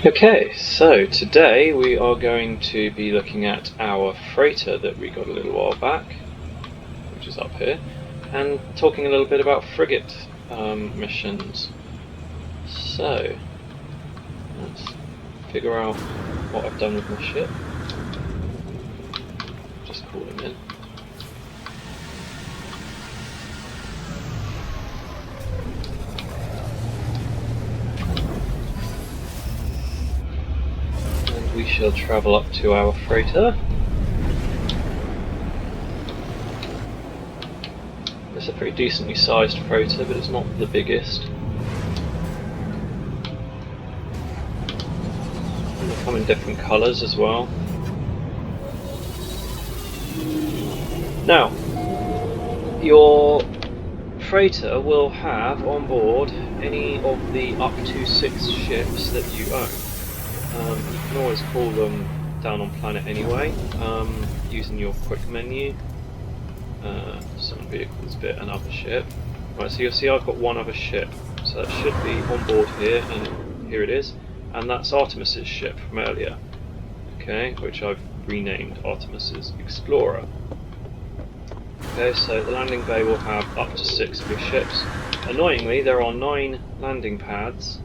Okay, so today we are going to be looking at our freighter that we got a little while back, which is up here, and talking a little bit about frigate missions. So, let's figure out what I've done with my ship. Just call him in. And we shall travel up to our freighter. It's a pretty decently sized freighter, but it's not the biggest. And they come in different colours as well. Now, your freighter will have on board any of the up to 6 ships that you own. You can always call them down on planet anyway, using your quick menu. Some vehicles bit, another ship. Right, so you'll see I've got one other ship, so that should be on board here, and here it is, and that's Artemis's ship from earlier, okay, which I've renamed Artemis's Explorer. Okay, so the landing bay will have up to 6 of your ships. Annoyingly, there are 9 landing pads,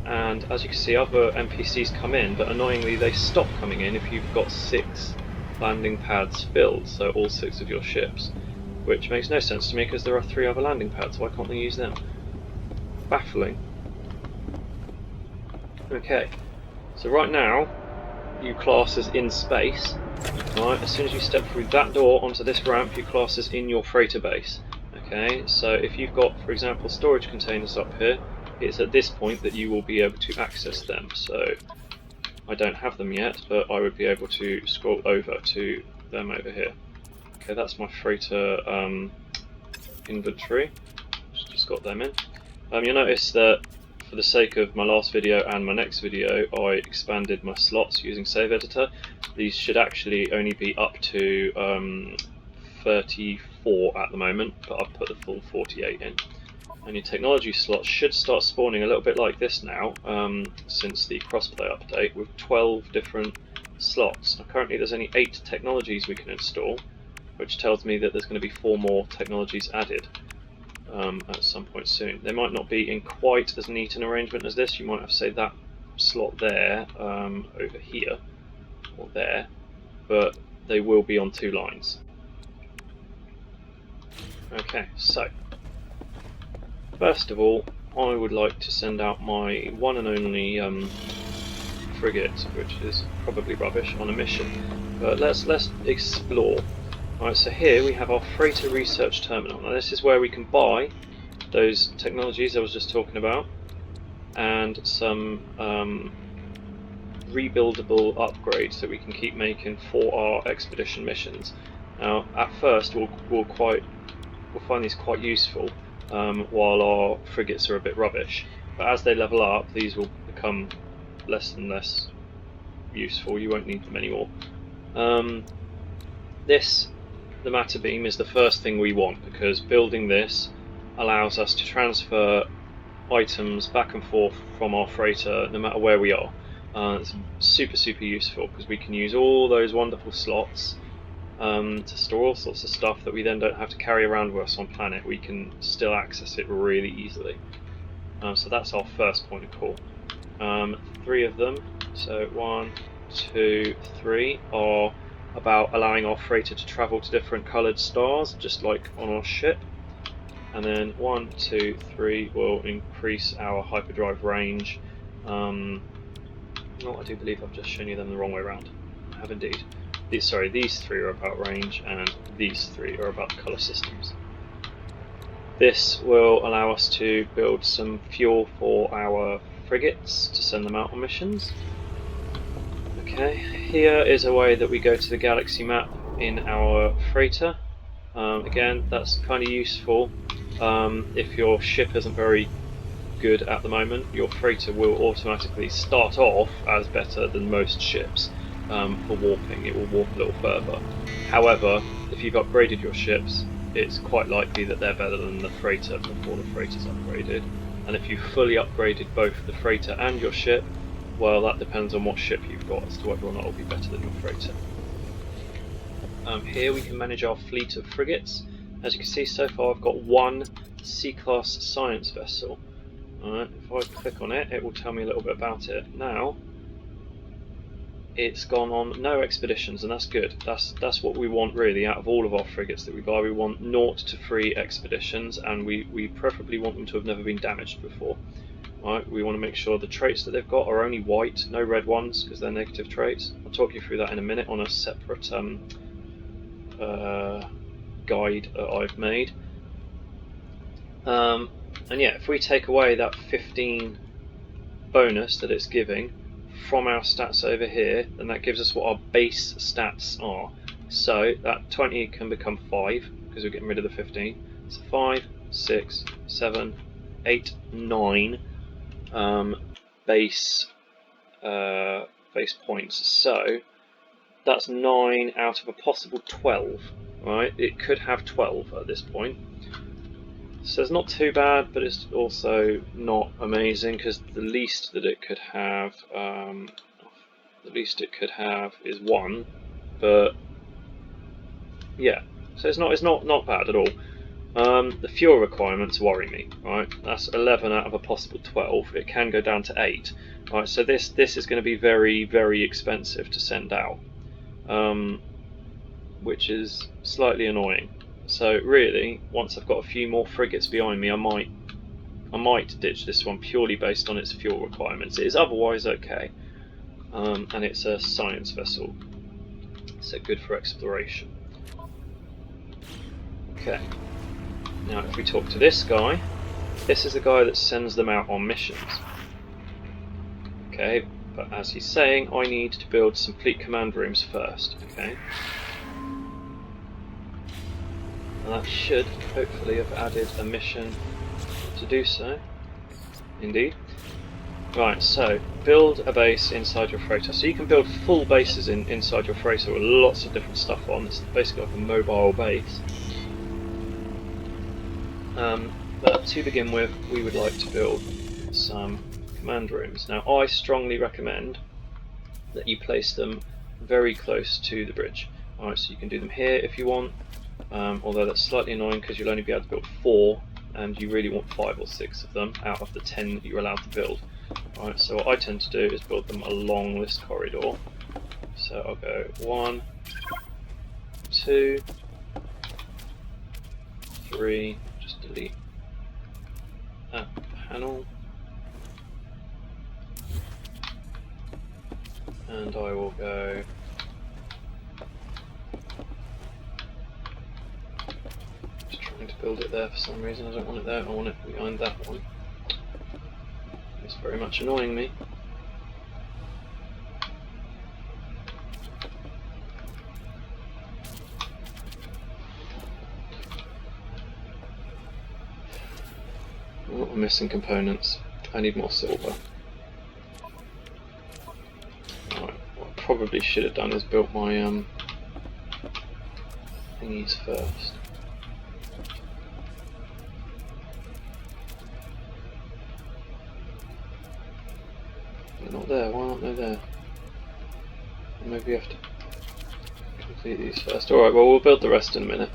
and as you can see, other NPCs come in, but annoyingly they stop coming in if you've got 6 landing pads filled, so all 6 of your ships. Which makes no sense to me because there are 3 other landing pads, why can't they use them? Baffling. Okay, so right now, you class as in space. Right, as soon as you step through that door onto this ramp, you class as in your freighter base. Okay, so if you've got, for example, storage containers up here, it's at this point that you will be able to access them. So I don't have them yet, but I would be able to scroll over to them over here. Okay, that's my freighter inventory. Just got them in. You'll notice that for the sake of my last video and my next video, I expanded my slots using Save Editor. These should actually only be up to 34 at the moment, but I've put the full 48 in. And your technology slots should start spawning a little bit like this now, since the crossplay update, with 12 different slots. Now currently there's only 8 technologies we can install, which tells me that there's going to be 4 more technologies added at some point soon. They might not be in quite as neat an arrangement as this. You might have to say that slot there over here or there, but they will be on 2 lines. Okay, so first of all, I would like to send out my one and only frigate, which is probably rubbish, on a mission. But let's explore. Alright, so here we have our freighter research terminal. Now this is where we can buy those technologies I was just talking about, and some rebuildable upgrades that we can keep making for our expedition missions. Now at first we'll find these quite useful, while our frigates are a bit rubbish, but as they level up these will become less and less useful. You won't need them anymore. The matter beam is the first thing we want, because building this allows us to transfer items back and forth from our freighter no matter where we are. It's super useful because we can use all those wonderful slots to store all sorts of stuff that we then don't have to carry around with us on planet. We can still access it really easily. So that's our first point of call. 3 of them, so 1, 2, 3, are about allowing our freighter to travel to different coloured stars, just like on our ship. And then 1, 2, 3 will increase our hyperdrive range. I do believe I've just shown you them the wrong way around. I have indeed. These 3 are about range, and these 3 are about colour systems. This will allow us to build some fuel for our frigates to send them out on missions. Okay, here is a way that we go to the galaxy map in our freighter. Again, that's kind of useful if your ship isn't very good at the moment. Your freighter will automatically start off as better than most ships for warping. It will warp a little further. However, if you've upgraded your ships, it's quite likely that they're better than the freighter before the freighter's upgraded. And if you've fully upgraded both the freighter and your ship, Well, that depends on what ship you've got as to whether or not it'll be better than your freighter. Here we can manage our fleet of frigates. As you can see, so far I've got one C-class science vessel. Alright, if I click on it, it will tell me a little bit about it. Now, it's gone on no expeditions, and that's good. That's what we want really out of all of our frigates that we buy. We want 0 to 3 expeditions, and we preferably want them to have never been damaged before. Right, we want to make sure the traits that they've got are only white, no red ones, because they're negative traits. I'll talk you through that in a minute on a separate guide that I've made. And yeah, if we take away that 15 bonus that it's giving from our stats over here, then that gives us what our base stats are. So that 20 can become 5 because we're getting rid of the 15. So 5, 6, 7, 8, 9 base points. So that's 9 out of a possible 12. Right? It could have 12 at this point. So it's not too bad, but it's also not amazing because the least that it could have, is 1. But yeah, so it's not bad at all. The fuel requirements worry me. Right, that's 11 out of a possible 12. It can go down to 8. Right, so this is going to be very, very expensive to send out, which is slightly annoying. So really, once I've got a few more frigates behind me, I might ditch this one purely based on its fuel requirements. It is otherwise okay, and it's a science vessel, so good for exploration. Okay, now if we talk to this guy, this is the guy that sends them out on missions. Okay, but as he's saying, I need to build some fleet command rooms first. Okay. And that should hopefully have added a mission to do so. Indeed. Right, so build a base inside your freighter. So you can build full bases inside your freighter with lots of different stuff on. It's basically like a mobile base. But to begin with, we would like to build some command rooms. Now, I strongly recommend that you place them very close to the bridge. Alright, so you can do them here if you want. Although that's slightly annoying because you'll only be able to build 4, and you really want 5 or 6 of them out of the 10 that you're allowed to build. Alright, so what I tend to do is build them along this corridor. So I'll go 1, 2, 3, just delete that panel, and I will go to build it there for some reason. I don't want it there, I want it behind that one. It's very much annoying me. Oh, I'm missing components. I need more silver. Right, what I probably should have done is built my thingies first. They're not there, why aren't they there? Maybe you have to complete these first. Alright, well we'll build the rest in a minute.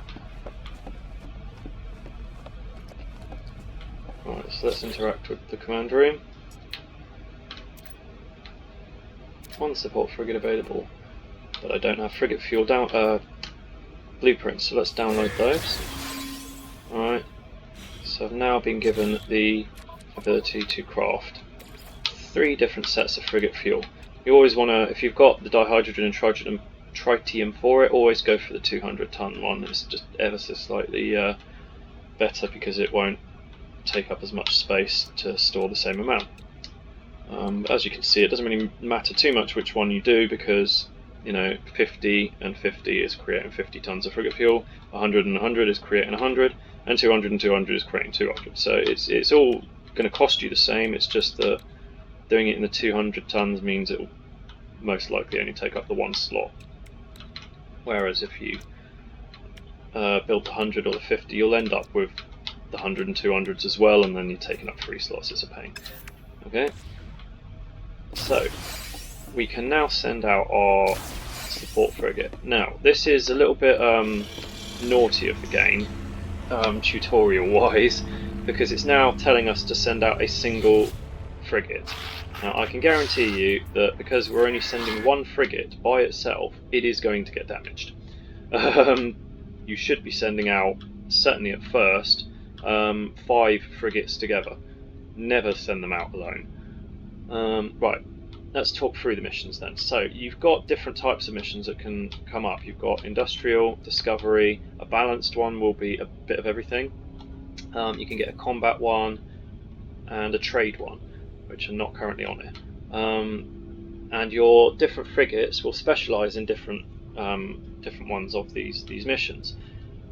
Alright, so let's interact with the command room. One support frigate available, but I don't have frigate fuel blueprints, so let's download those. Alright, so I've now been given the ability to craft 3 different sets of frigate fuel. You always want to, if you've got the dihydrogen and tritium for it, always go for the 200-ton one. It's just ever so slightly better because it won't take up as much space to store the same amount. As you can see, it doesn't really matter too much which one you do because, you know, 50 and 50 is creating 50 tons of frigate fuel, 100 and 100 is creating 100, and 200 and 200 is creating 200. So it's all going to cost you the same. It's just that doing it in the 200 tons means it will most likely only take up the 1 slot. Whereas if you build the 100 or the 50, you'll end up with the 100 and 200s as well, and then you're taking up 3 slots. It's a pain. Okay. So we can now send out our support frigate. Now this is a little bit naughty of the game, tutorial wise, because it's now telling us to send out a single frigate. Now I can guarantee you that because we're only sending one frigate by itself, it is going to get damaged. You should be sending out, certainly at first, 5 frigates together. Never send them out alone. Right, let's talk through the missions then. So you've got different types of missions that can come up. You've got industrial, discovery, a balanced one will be a bit of everything. You can get a combat one and a trade one, which are not currently on it. And your different frigates will specialise in different ones of these missions.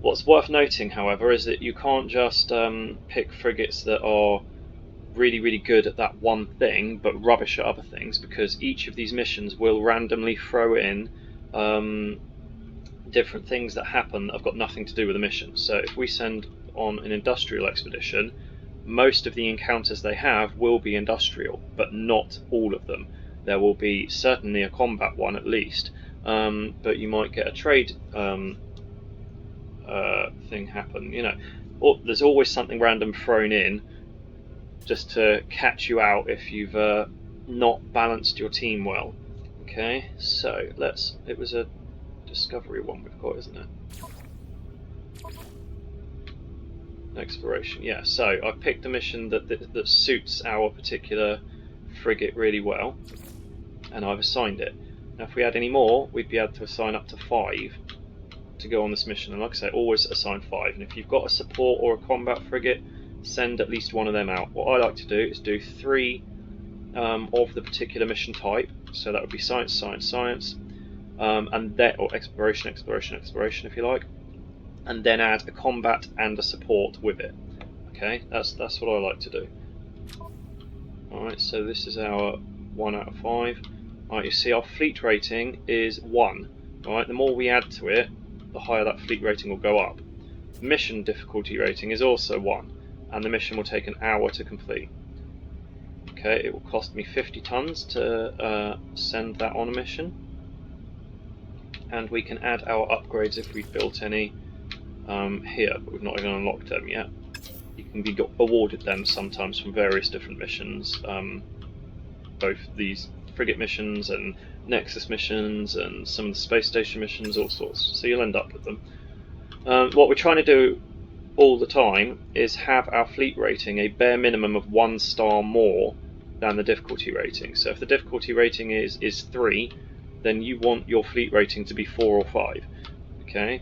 What's worth noting, however, is that you can't just pick frigates that are really good at that one thing but rubbish at other things, because each of these missions will randomly throw in different things that happen that have got nothing to do with the mission. So if we send on an industrial expedition, most of the encounters they have will be industrial, but not all of them. There will be certainly a combat one at least, but you might get a trade thing happen. You know, there's always something random thrown in just to catch you out if you've not balanced your team well. Okay, so it was a discovery one we've got, isn't it? Exploration, yeah. So I picked a mission that suits our particular frigate really well, and I've assigned it. Now if we had any more, we'd be able to assign up to 5 to go on this mission, and like I say, always assign 5. And if you've got a support or a combat frigate, send at least one of them out. What I like to do is do 3 of the particular mission type, so that would be science, science, science, and then, or exploration, exploration, exploration if you like, and then add a combat and a support with it. Okay, that's what I like to do. Alright, so this is our 1 out of 5. Alright, you see our fleet rating is 1. Alright, the more we add to it, the higher that fleet rating will go up. Mission difficulty rating is also 1, and the mission will take an hour to complete. Okay, it will cost me 50 tons to send that on a mission, and we can add our upgrades if we've built any here, but we've not even unlocked them yet. You can be awarded them sometimes from various different missions, both these frigate missions and Nexus missions and some of the space station missions, all sorts, so you'll end up with them. What we're trying to do all the time is have our fleet rating a bare minimum of 1 star more than the difficulty rating. So if the difficulty rating is 3, then you want your fleet rating to be 4 or 5. Okay,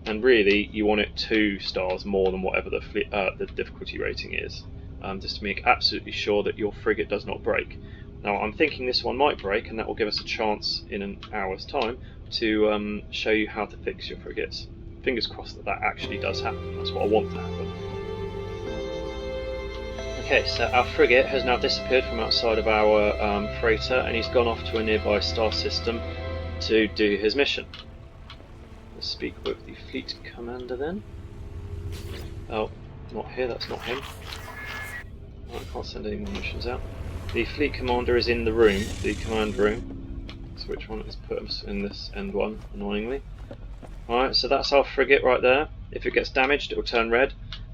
and really you want it 2 stars more than whatever the difficulty rating is, just to make absolutely sure that your frigate does not break. Now I'm thinking this one might break, and that will give us a chance in an hour's time to show you how to fix your frigates. Fingers crossed that actually does happen. That's what I want to happen. Okay, so our frigate has now disappeared from outside of our freighter, and he's gone off to a nearby star system to do his mission. Let's speak with the fleet commander then. Oh, not here, that's not him. Oh, I can't send any more missions out. The fleet commander is in the room, the command room. So which one is put us in this end one, annoyingly. Alright, so that's our frigate right there. If it gets damaged, it will turn red,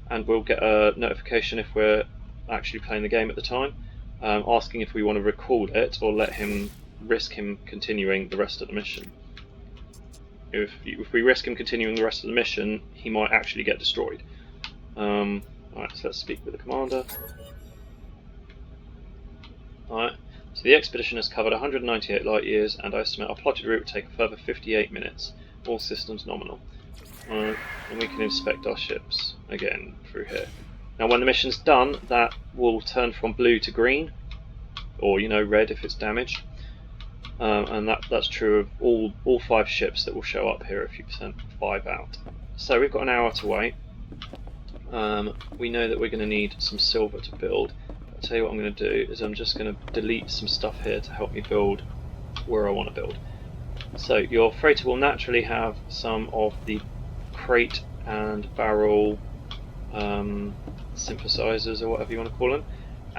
and we'll get a notification if we're actually playing the game at the time, asking if we want to recall it or risk him continuing the rest of the mission. If we risk him continuing the rest of the mission, he might actually get destroyed. Alright, so let's speak with the commander. Alright, so the expedition has covered 198 light years, and I estimate our plotted route will take a further 58 minutes. All systems nominal. Alright, and we can inspect our ships again through here. Now when the mission's done, that will turn from blue to green, or red if it's damaged. And that's true of all 5 ships that will show up here if you've sent 5 out. So we've got an hour to wait. We know that we're going to need some silver to build. I'll tell you what I'm going to do is I'm just going to delete some stuff here to help me build where I want to build. So your freighter will naturally have some of the crate and barrel synthesizers, or whatever you want to call them,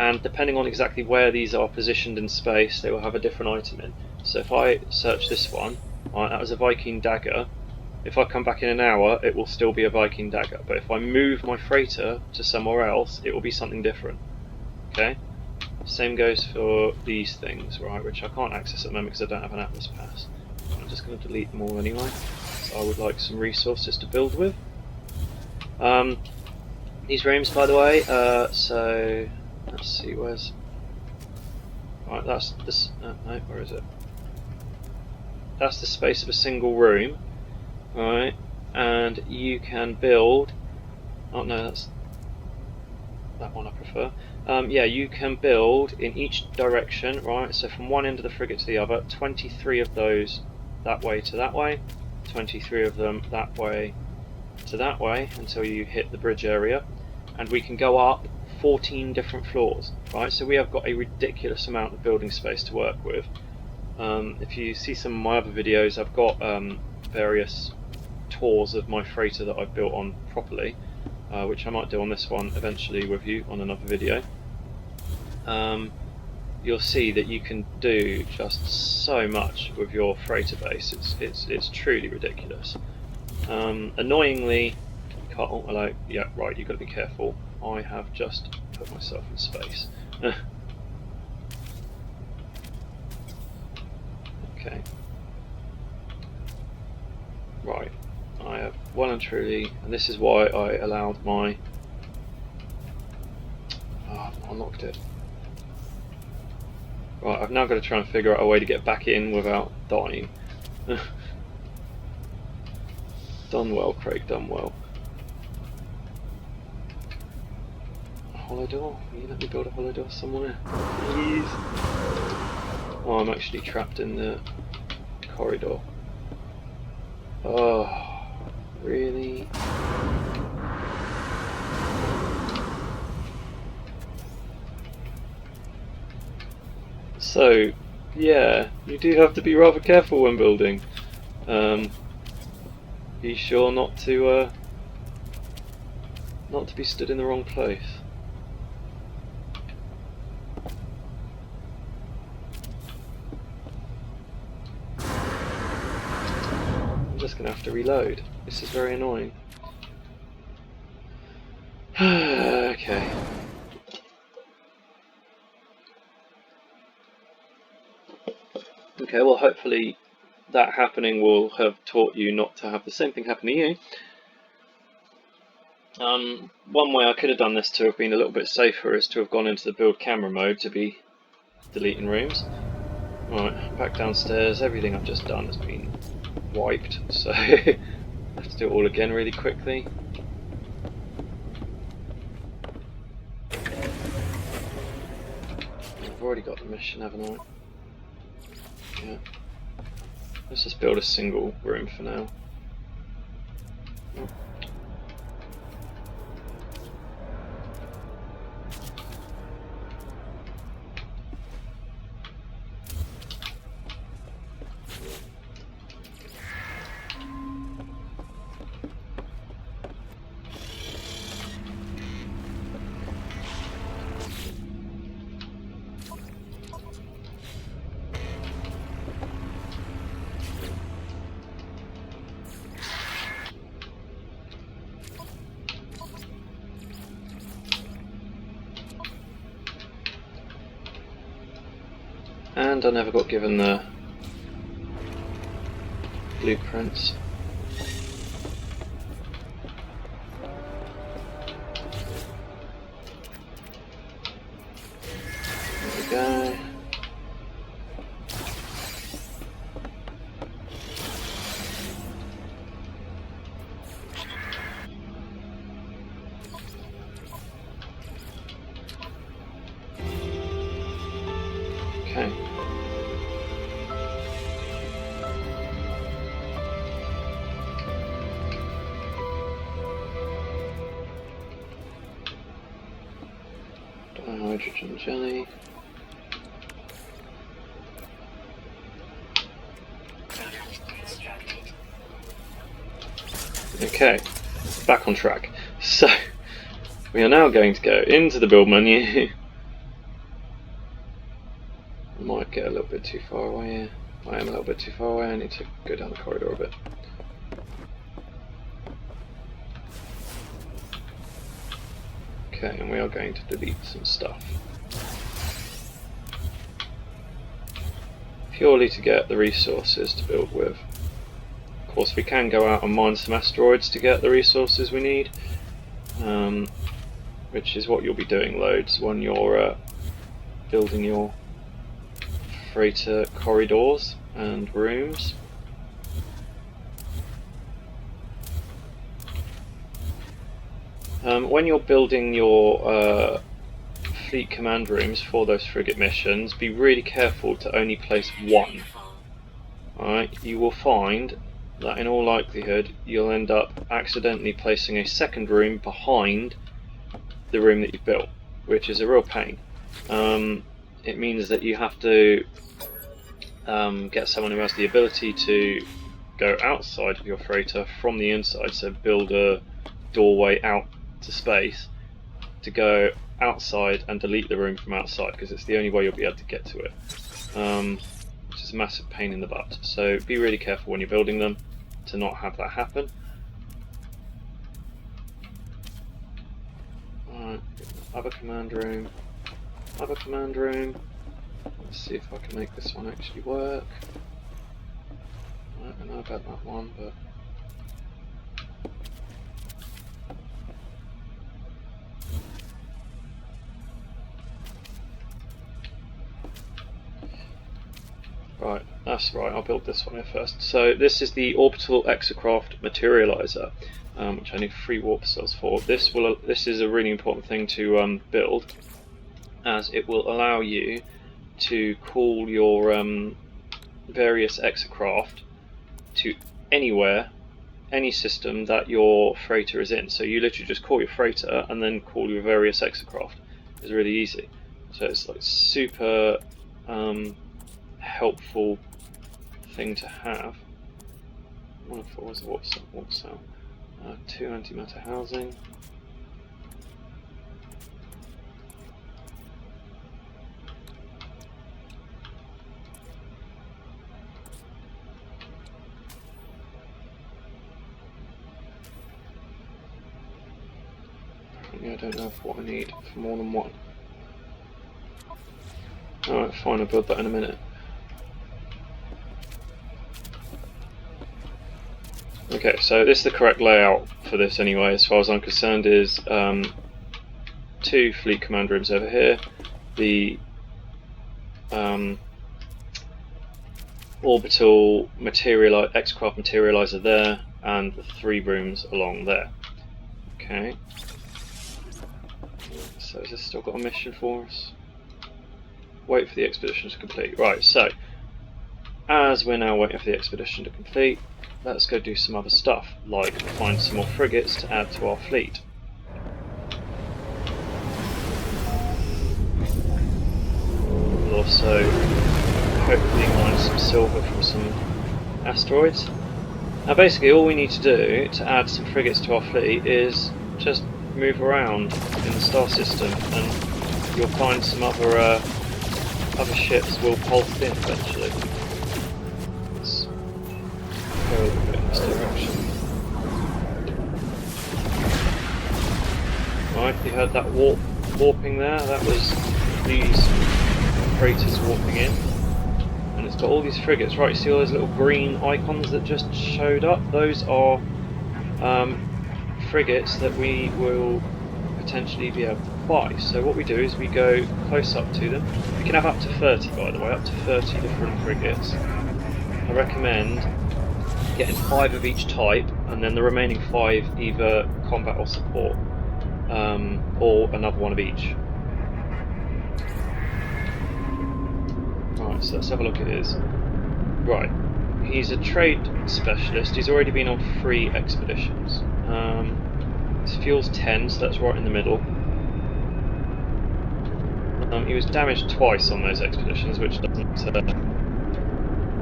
and depending on exactly where these are positioned in space, they will have a different item in. So if I search this one, right, that was a Viking dagger. If I come back in an hour, it will still be a Viking dagger, but if I move my freighter to somewhere else, it will be something different. Okay? Same goes for these things, right, which I can't access at the moment because I don't have an Atlas pass. I'm just going to delete them all anyway, so I would like some resources to build with. These rooms, by the way, so let's see, where's... Right, that's this... no, where is it? That's the space of a single room, right, and you can build... Oh no, that's... that one I prefer. Yeah, you can build in each direction, right, so from one end of the frigate to the other, 23 of those that way to that way, 23 of them that way to that way, until you hit the bridge area, and we can go up 14 different floors, right, so we have got a ridiculous amount of building space to work with. If you see some of my other videos, I've got various tours of my freighter that I've built on properly, which I might do on this one eventually with you on another video. You'll see that you can do just so much with your freighter base. It's truly ridiculous. Annoyingly, oh, hello. Yeah, right. You've got to be careful. I have just put myself in space. Okay. Right. I have well and truly, and this is why I allowed my... Oh, I unlocked it. Right, I've now got to try and figure out a way to get back in without dying. Done well, Craig, done well. A hollow door? Will you let me build a hollow door somewhere? Please? Oh, I'm actually trapped in the corridor. Oh, really? So, yeah, you do have to be rather careful when building. Be sure not to be stood in the wrong place. I'm just going to have to reload. This is very annoying. Okay. Okay, well hopefully that happening will have taught you not to have the same thing happen to you. One way I could have done this to have been a little bit safer is to have gone into the build camera mode to be deleting rooms. Right, back downstairs, everything I've just done has been wiped, so I have to do it all again really quickly. I've already got the mission, haven't I? Yeah. Let's just build a single room for now. And I never got given the blueprints. There we go. Okay. Hydrogen jelly. Okay, back on track. So we are now going to go into the build menu Might get a little bit too far away here. I am a little bit too far away, I need to go down the corridor a bit. Okay, and we are going to delete some stuff. Purely to get the resources to build with. Of course, we can go out and mine some asteroids to get the resources we need, which is what you'll be doing, Loathes, when you're building your freighter corridors and rooms. When you're building your fleet command rooms for those frigate missions, be really careful to only place one. Alright, you will find that in all likelihood you'll end up accidentally placing a second room behind the room that you've built, which is a real pain. It means that you have to get someone who has the ability to go outside of your freighter from the inside, so build a doorway out to space to go outside and delete the room from outside, because it's the only way you'll be able to get to it, which is a massive pain in the butt. So be really careful when you're building them to not have that happen. Alright, other command room, other command room. Let's see if I can make this one actually work. I don't know about that one, but right, that's right, I'll build this one here first. So this is the orbital exocraft materializer, which I need 3 warp cells for. This is a really important thing to build, as it will allow you to call your various exocraft to anywhere, any system that your freighter is in. So you literally just call your freighter and then call your various exocraft. It's really easy. So it's like super helpful thing to have. 1 of 4 is a warp cell. 2 antimatter housing. I don't know what I need for more than one. Alright, fine, I'll build that in a minute. Okay, so this is the correct layout for this anyway, as far as I'm concerned, is 2 fleet command rooms over here, the orbital exocraft materializer there, and the 3 rooms along there. Okay. So has this still got a mission for us? Wait for the expedition to complete. Right, so as we're now waiting for the expedition to complete, let's go do some other stuff, like find some more frigates to add to our fleet. We'll also hopefully mine some silver from some asteroids. Now basically all we need to do to add some frigates to our fleet is just move around in the star system, and you'll find some other ships will pulse in eventually. Let's go a little bit in this direction. Right, you heard that warping there? That was these freighters warping in. And it's got all these frigates. Right, you see all those little green icons that just showed up? Those are frigates that we will potentially be able to buy. So what we do is we go close up to them. We can have up to 30, by the way, up to 30 different frigates. I recommend getting 5 of each type, and then the remaining 5 either combat or support, or another one of each. Right, so let's have a look at his. Right, he's a trade specialist. He's already been on 3 expeditions. His fuel's 10, so that's right in the middle. He was damaged twice on those expeditions, which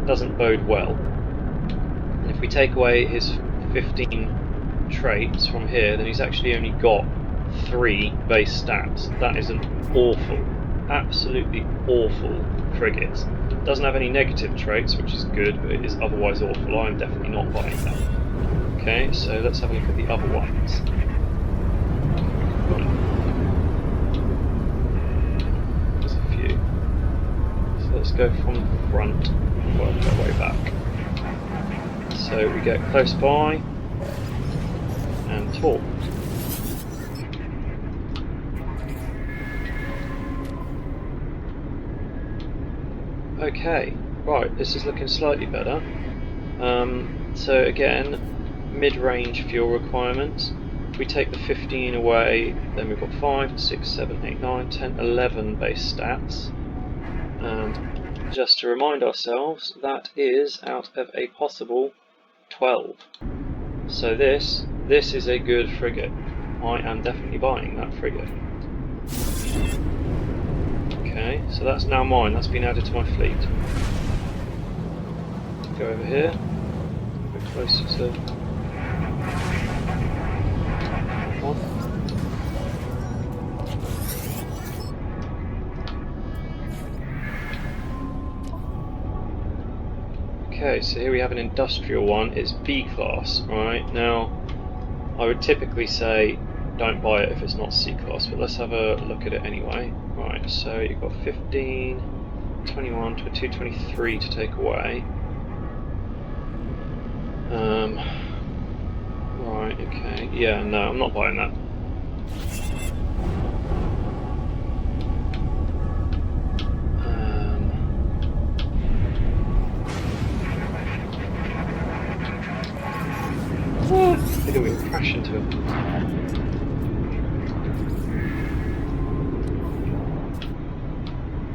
doesn't bode well. And if we take away his 15 traits from here, then he's actually only got 3 base stats. That isn't awful. absolutely awful frigate. Doesn't have any negative traits, which is good, but it is otherwise awful. I'm definitely not buying that. Okay, so let's have a look at the other ones. There's a few. So let's go from the front and work our way back. So we get close by and tall. Okay, right, this is looking slightly better. So again, mid-range fuel requirements. If we take the 15 away, then we've got 5, 6, 7, 8, 9, 10, 11 base stats. And just to remind ourselves, that is out of a possible 12. So this is a good frigate. I am definitely buying that frigate. Okay, so that's now mine. That's been added to my fleet. Go over here. A bit closer to one. Okay, so here we have an industrial one. It's B class, right? Now, I would typically say don't buy it if it's not C class, but let's have a look at it anyway. Right, so you've got 15, 21, 22, 23 to take away. Right, okay. Yeah, no, I'm not buying that. I think I'm going to crash into it.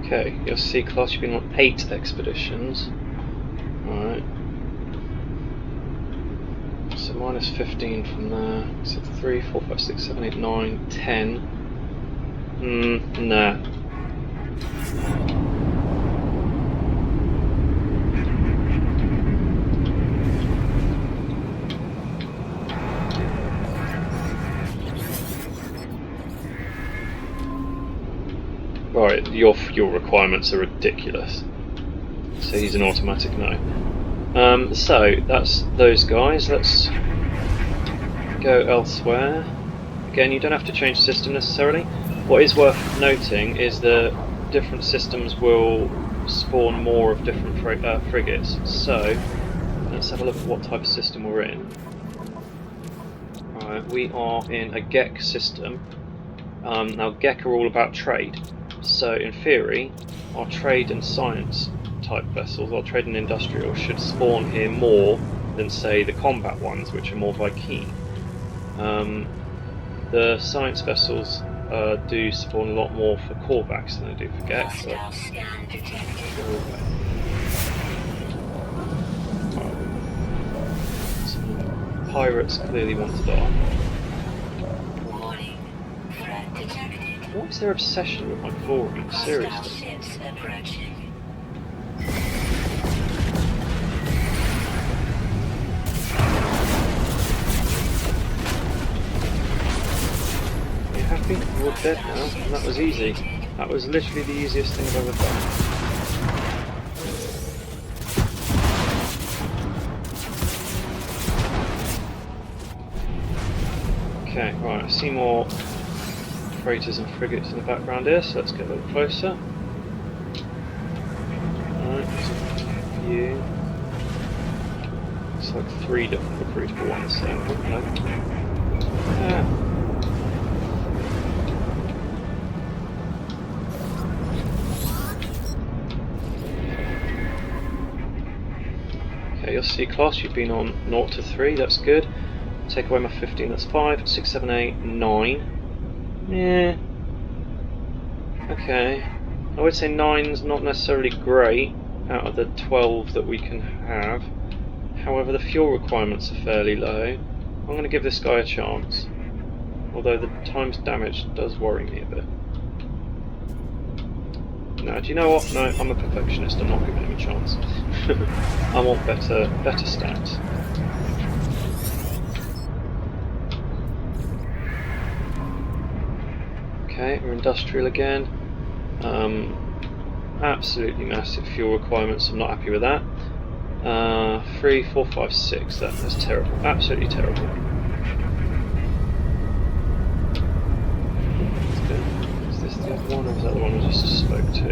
Okay, your C class, you've been on 8 expeditions. Alright. So minus 15 from there. So 3, 4, 5, 6, 7, 8, 9, 10. Nah. Right, your fuel requirements are ridiculous. So he's an automatic no. So that's those guys. Let's go elsewhere. Again, you don't have to change the system necessarily. What is worth noting is that different systems will spawn more of different frigates. So let's have a look at what type of system we're in. Right, we are in a GEC system. Now GEC are all about trade. So in theory, our trade and science type vessels, our trade and industrial, should spawn here more than say the combat ones, which are more Viking. The science vessels do spawn a lot more for Korvax than they do for GEC. So pirates clearly want to die. What's their obsession with my chlorine? Seriously. Are you happy? You're dead now, and that was easy. That was literally the easiest thing I've ever done. Okay, right, I see more freighters and frigates in the background here, so let's get a little closer. Alright, there's a few. Looks like 3 different recruitable ones, so okay. Yeah. Okay, your C class, you've been on 0 to 3, that's good. Take away my 15, that's 5, 6, 7, 8, 9. Yeah. Okay. I would say 9's not necessarily great out of the 12 that we can have. However, the fuel requirements are fairly low. I'm going to give this guy a chance. Although the times damage does worry me a bit. No, do you know what? No, I'm a perfectionist. I'm not giving him a chance. I want better stats. Okay, we're industrial again. Absolutely massive fuel requirements. I'm not happy with that. 3, 4, 5, 6. That's terrible. Absolutely terrible. Is this the other one, or was that the one I just spoke to?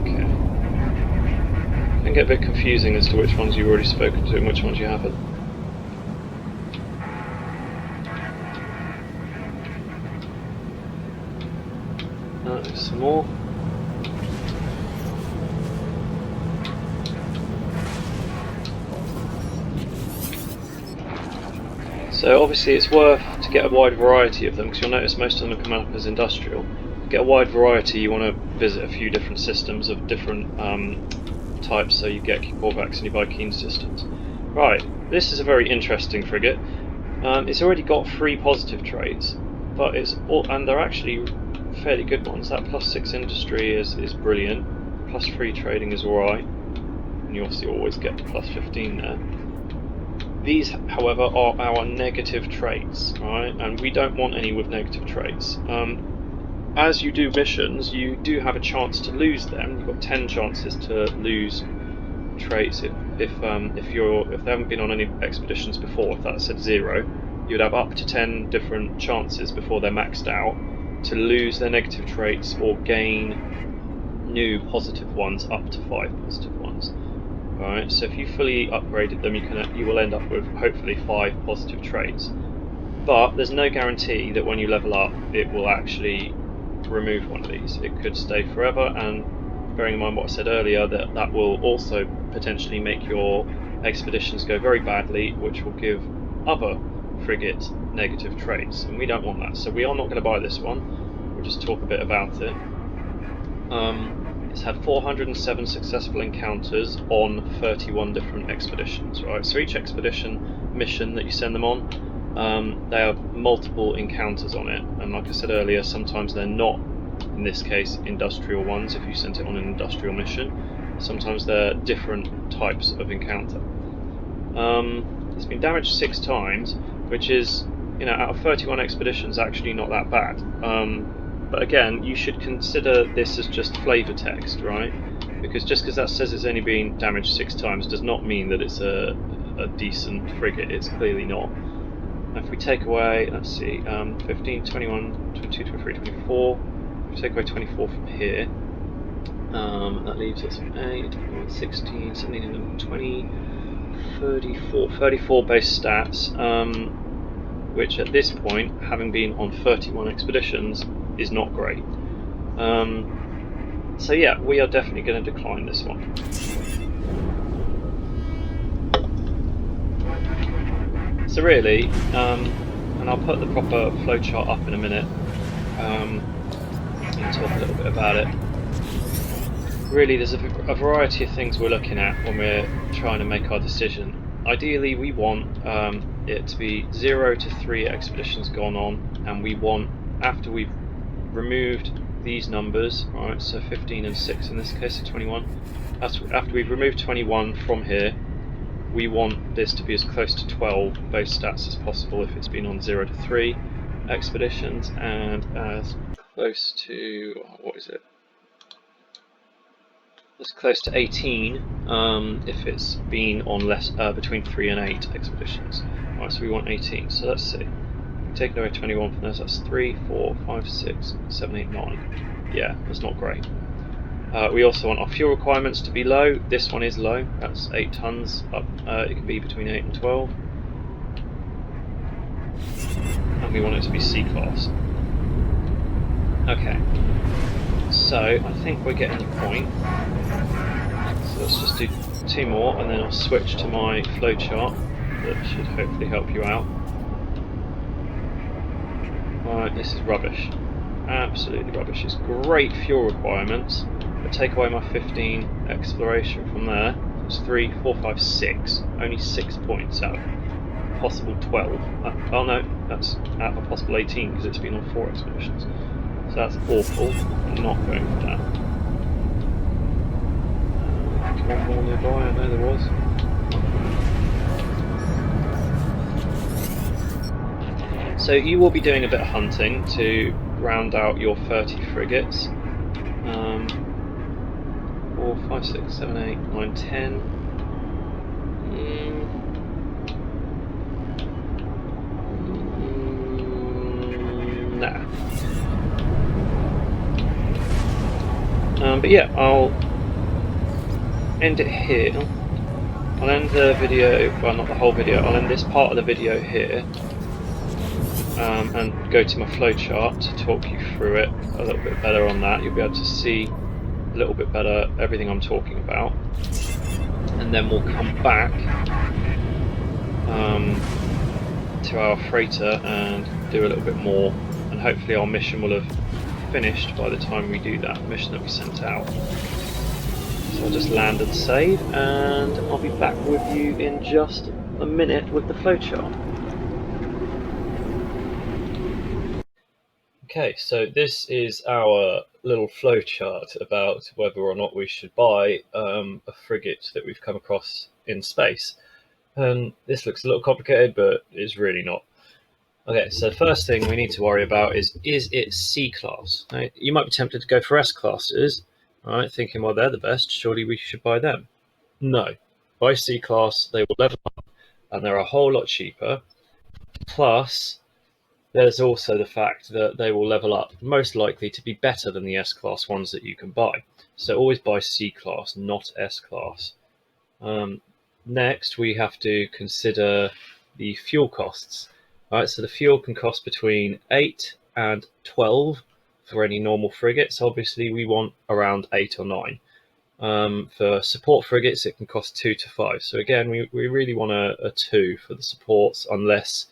Okay. It can get a bit confusing as to which ones you've already spoken to and which ones you haven't. Some more. So obviously it's worth to get a wide variety of them, because you'll notice most of them come up as industrial. To get a wide variety, you want to visit a few different systems of different types, so you get your Korvax and your Viking systems. Right, this is a very interesting frigate. It's already got 3 positive traits, but and they're actually fairly good ones. That +6 industry is brilliant. +3 trading is alright, and you obviously always get the +15 there. These, however, are our negative traits, right? And we don't want any with negative traits. As you do missions, you do have a chance to lose them. You've got 10 chances to lose traits if they haven't been on any expeditions before. If that said 0, you'd have up to 10 different chances before they're maxed out to lose their negative traits or gain new positive ones, up to 5 positive ones. Alright, so if you fully upgraded them, you will end up with hopefully 5 positive traits. But there's no guarantee that when you level up, it will actually remove one of these. It could stay forever, and bearing in mind what I said earlier, that will also potentially make your expeditions go very badly, which will give other frigates negative traits, and we don't want that. So we are not going to buy this one. We'll just talk a bit about it. It's had 407 successful encounters on 31 different expeditions, right? So each expedition mission that you send them on, they have multiple encounters on it, and like I said earlier, sometimes they're not, in this case, industrial ones if you sent it on an industrial mission. Sometimes they're different types of encounter. It's been damaged 6 times, which is, out of 31 expeditions, actually not that bad. But again, you should consider this as just flavour text, right? Because just because that says it's only been damaged 6 times does not mean that it's a decent frigate. It's clearly not. Now if we take away, let's see, 15, 21, 22, 23, 24, if we take away 24 from here, that leaves us 8, 16, 17, 20, 34 base stats, which at this point, having been on 31 expeditions, is not great. So yeah, we are definitely going to decline this one. So really, and I'll put the proper flowchart up in a minute, and talk a little bit about it. Really, there's a variety of things we're looking at when we're trying to make our decision. Ideally, we want it to be 0 to 3 expeditions gone on, and we want, after we've removed these numbers, right, so 15 and 6 in this case, so 21, after we've removed 21 from here, we want this to be as close to 12 base stats as possible if it's been on 0 to 3 expeditions, and as close to, what is it? As close to 18 if it's been on between 3 and 8 expeditions. Right, so we want 18. So let's see. Taking away 21 from this, that's 3, 4, 5, 6, 7, 8, 9. Yeah, that's not great. We also want our fuel requirements to be low. This one is low. That's 8 tons. Up. It can be between 8 and 12. And we want it to be C-class. Okay. So I think we're getting the point. So let's just do 2 more, and then I'll switch to my flowchart. That should hopefully help you out. Alright, this is rubbish. Absolutely rubbish. It's great fuel requirements, but take away my 15 exploration from there. It's 3, 4, 5, 6. Only 6 points out of possible 12. Oh no, that's out of a possible 18 because it's been on 4 expeditions. So that's awful. I'm not going for that. One more nearby, I know there was. So you will be doing a bit of hunting to round out your 30 frigates. 4, 5, 6, 7, 8, 9, 10. Nah. But yeah, I'll end it here. I'll end the video, well, not the whole video, I'll end this part of the video here, and go to my flowchart to talk you through it a little bit better on that. You'll be able to see a little bit better everything I'm talking about. And then we'll come back to our freighter and do a little bit more, and hopefully our mission will have finished by the time we do that mission that we sent out. So I'll just land and save, and I'll be back with you in just a minute with the flowchart. Okay, so this is our little flowchart about whether or not we should buy a frigate that we've come across in space. And this looks a little complicated, but it's really not. Okay, so the first thing we need to worry about is it C-class? Right? You might be tempted to go for S-classes, right? Thinking, well, they're the best, surely we should buy them. No, buy C-class, they will level up, and they're a whole lot cheaper. Plus, there's also the fact that they will level up, most likely to be better than the S-class ones that you can buy. So always buy C-class, not S-class. Next, we have to consider the fuel costs. Right, so the fuel can cost between 8 and 12 for any normal frigates. Obviously, we want around 8 or 9. For support frigates, it can cost 2 to 5. So again, we really want a 2 for the supports, unless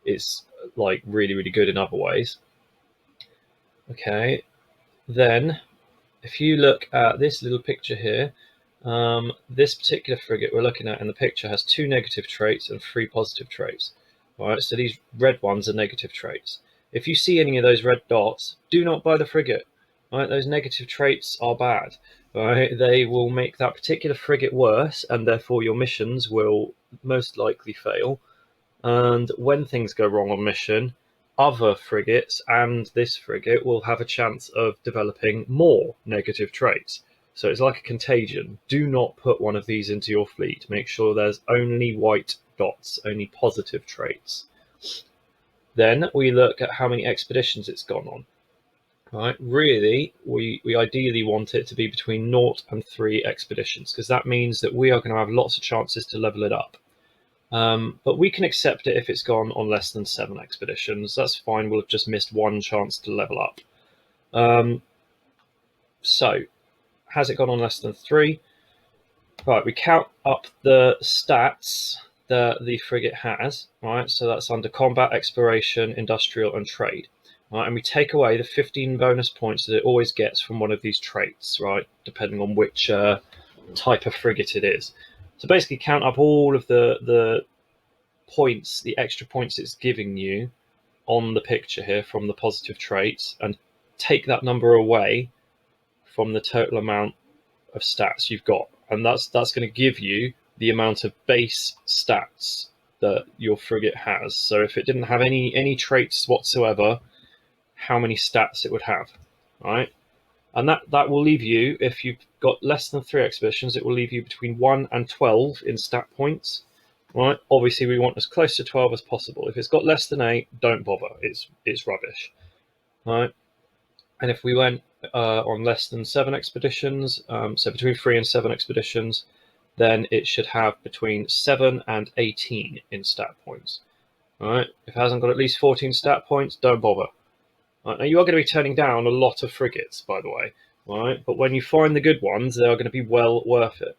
it's like really good in other ways. Okay, then if you look at this little picture here, this particular frigate we're looking at in the picture has 2 negative traits and 3 positive traits. Alright, so these red ones are negative traits. If you see any of those red dots, do not buy the frigate. Right, those negative traits are bad. Right, they will make that particular frigate worse, and therefore your missions will most likely fail. And when things go wrong on mission, other frigates and this frigate will have a chance of developing more negative traits. So it's like a contagion. Do not put one of these into your fleet. Make sure there's only white dots, only positive traits. Then we look at how many expeditions it's gone on. Right, really, we ideally want it to be between 0 and 3 expeditions, because that means that we are going to have lots of chances to level it up. But we can accept it if it's gone on less than 7 expeditions. That's fine. We'll have just missed 1 chance to level up. So, has it gone on less than 3? Right, we count up the stats that the frigate has. Right, so that's under combat, exploration, industrial, and trade. Right, and we take away the 15 bonus points that it always gets from one of these traits. Right, depending on which type of frigate it is. So basically count up all of the points, the extra points it's giving you on the picture here from the positive traits, and take that number away from the total amount of stats you've got. And that's going to give you the amount of base stats that your frigate has. So if it didn't have any traits whatsoever, how many stats it would have, right? And that will leave you, if you've got less than 3 expeditions, it will leave you between 1 and 12 in stat points. Right? Obviously, we want as close to 12 as possible. If it's got less than 8, don't bother. It's rubbish. Right? And if we went on less than 7 expeditions, so between 3 and 7 expeditions, then it should have between 7 and 18 in stat points. Right? If it hasn't got at least 14 stat points, don't bother. Right, now you are going to be turning down a lot of frigates, by the way, right? But when you find the good ones, they are going to be well worth it.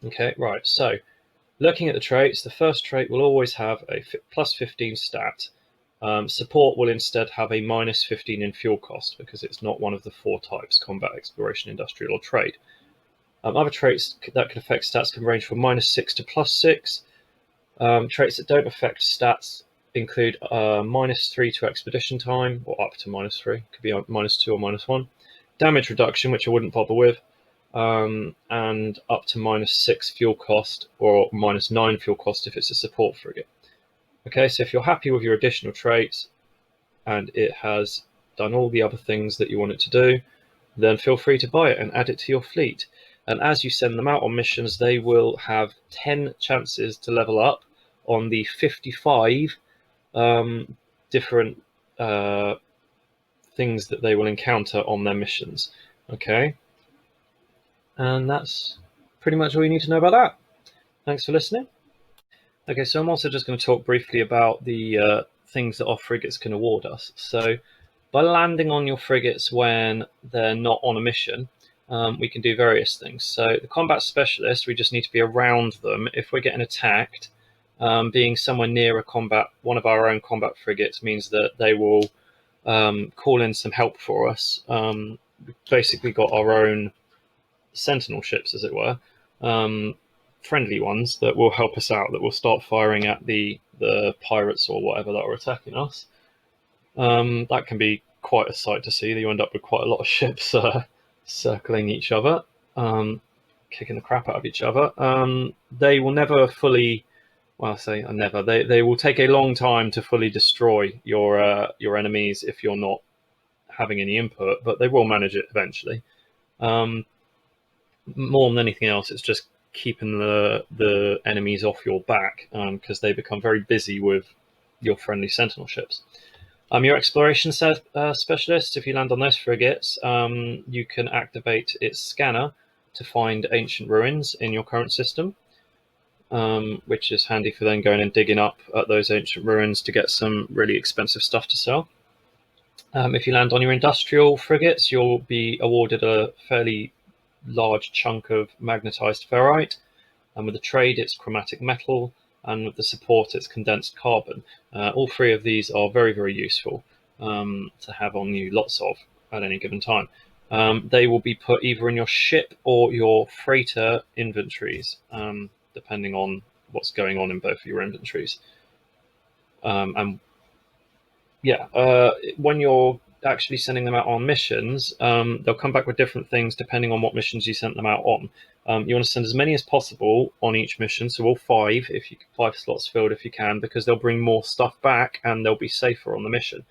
Okay, right, so looking at the traits, the first trait will always have a plus 15 stat. Support will instead have a minus 15 in fuel cost, because it's not one of the 4 types: combat, exploration, industrial, or trade. Other traits that can affect stats can range from -6 to +6. Traits that don't affect stats include -3 to expedition time, or up to -3, could be -2 or -1. Damage reduction, which I wouldn't bother with, and up to -6 fuel cost, or -9 fuel cost if it's a support frigate. Okay, so if you're happy with your additional traits and it has done all the other things that you want it to do, then feel free to buy it and add it to your fleet. And as you send them out on missions, they will have 10 chances to level up on the 55 different things that they will encounter on their missions. Okay, and that's pretty much all you need to know about that. Thanks for listening. Okay, so I'm also just going to talk briefly about the things that our frigates can award us. So by landing on your frigates when they're not on a mission, we can do various things. So the combat specialist, we just need to be around them. If we're getting attacked, being somewhere near a combat, one of our own combat frigates means that they will call in some help for us. We've basically got our own sentinel ships, as it were, friendly ones that will help us out, that will start firing at the pirates or whatever that are attacking us. That can be quite a sight to see. You end up with quite a lot of ships circling each other, kicking the crap out of each other. They will never fully, well, I say never. They will take a long time to fully destroy your enemies if you're not having any input, but they will manage it eventually. More than anything else, it's just keeping the enemies off your back, because they become very busy with your friendly sentinel ships. Your exploration specialist, if you land on those frigates, you can activate its scanner to find ancient ruins in your current system, which is handy for then going and digging up at those ancient ruins to get some really expensive stuff to sell. If you land on your industrial frigates, you'll be awarded a fairly large chunk of magnetized ferrite, and with the trade it's chromatic metal, and with the support it's condensed carbon. All three of these are very, very useful to have on you lots of at any given time. They will be put either in your ship or your freighter inventories, depending on what's going on in both of your inventories. And yeah, when you're actually sending them out on missions, they'll come back with different things depending on what missions you sent them out on. You want to send as many as possible on each mission, so all 5, if you 5 slots filled if you can, because they'll bring more stuff back and they'll be safer on the mission.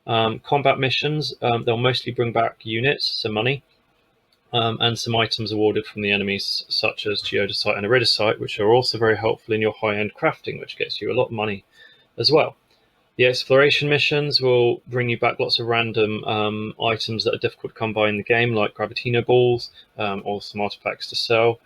Combat missions, they'll mostly bring back units, some money, and some items awarded from the enemies, such as geodesite and iridesite, which are also very helpful in your high-end crafting, which gets you a lot of money as well. The exploration missions will bring you back lots of random items that are difficult to come by in the game, like gravitino balls, or some artifacts to sell.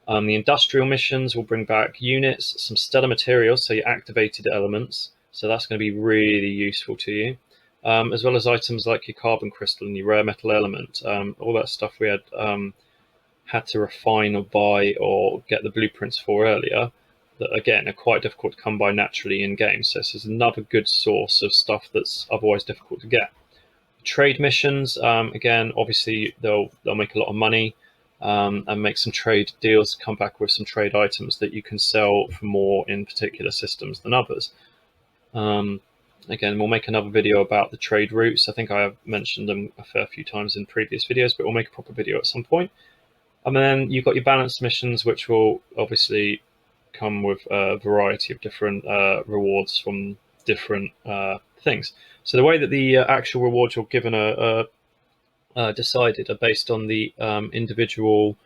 The industrial missions will bring back units, some stellar materials, so your activated elements, so that's going to be really useful to you, as well as items like your carbon crystal and your rare metal element. All that stuff we had to refine or buy or get the blueprints for earlier, that again are quite difficult to come by naturally in game. So this is another good source of stuff that's otherwise difficult to get. Trade missions, again, obviously they'll make a lot of money, and make some trade deals, come back with some trade items that you can sell for more in particular systems than others. Again, we'll make another video about the trade routes. I think I have mentioned them a fair few times in previous videos, but we'll make a proper video at some point. And then you've got your balanced missions, which will obviously come with a variety of different rewards from different things. So the way that the actual rewards you're given are decided are based on the individual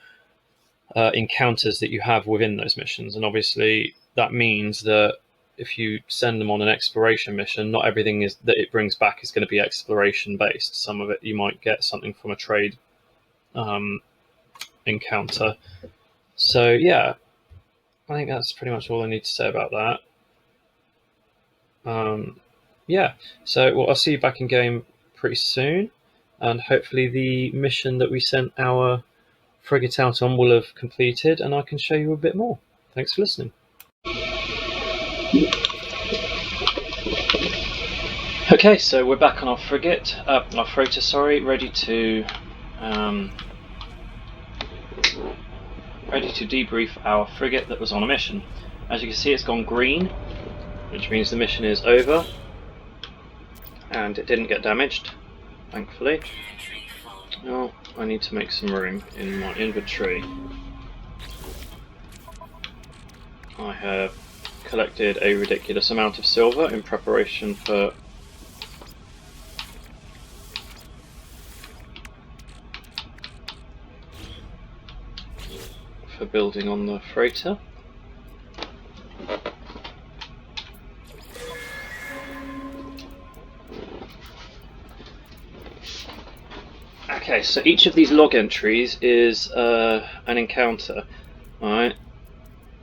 encounters that you have within those missions. And obviously that means that if you send them on an exploration mission, not everything is that it brings back is going to be exploration based. Some of it you might get something from a trade encounter. So yeah, I think that's pretty much all I need to say about that. Yeah, so well, I'll see you back in game pretty soon, and hopefully the mission that we sent our frigate out on will have completed, and I can show you a bit more. Thanks for listening. Okay, so we're back on our frigate, our freighter, sorry, ready to debrief our frigate that was on a mission. As you can see, it's gone green, which means the mission is over, and it didn't get damaged, thankfully. Now I need to make some room in my inventory. I have collected a ridiculous amount of silver in preparation for building on the freighter. Okay, so each of these log entries is an encounter. Alright,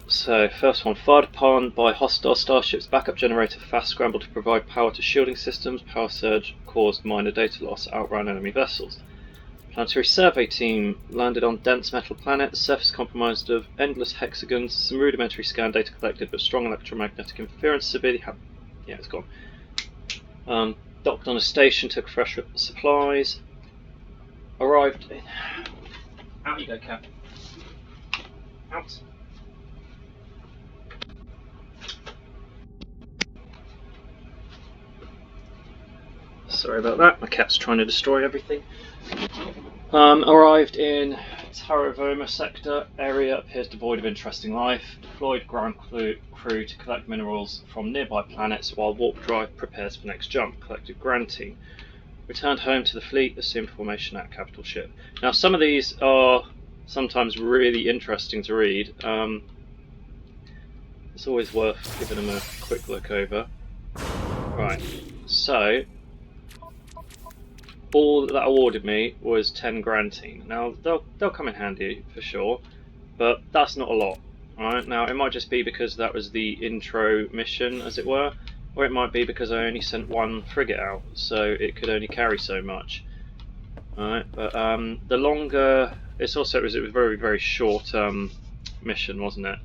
so first one, fired upon by hostile starships, backup generator fast scrambled to provide power to shielding systems, power surge caused minor data loss, outran enemy vessels. Planetary survey team landed on dense metal planet, surface compromised of endless hexagons, some rudimentary scan data collected but strong electromagnetic interference, severely yeah, it's gone. Docked on a station, took fresh supplies, arrived in... Out you go, Cap. Out. Sorry about that, my cat's trying to destroy everything. Arrived in Taravoma sector. Area appears devoid of interesting life. Deployed ground crew to collect minerals from nearby planets while warp drive prepares for next jump. Collected ground team. Returned home to the fleet. Assumed formation at capital ship. Now some of these are sometimes really interesting to read. It's always worth giving them a quick look over. Right, so all that awarded me was 10 grand team. Now they'll come in handy for sure, but that's not a lot. Right, now it might just be because that was the intro mission, as it were, or it might be because I only sent one frigate out, so it could only carry so much. Alright, but the longer it was a very short mission, wasn't it?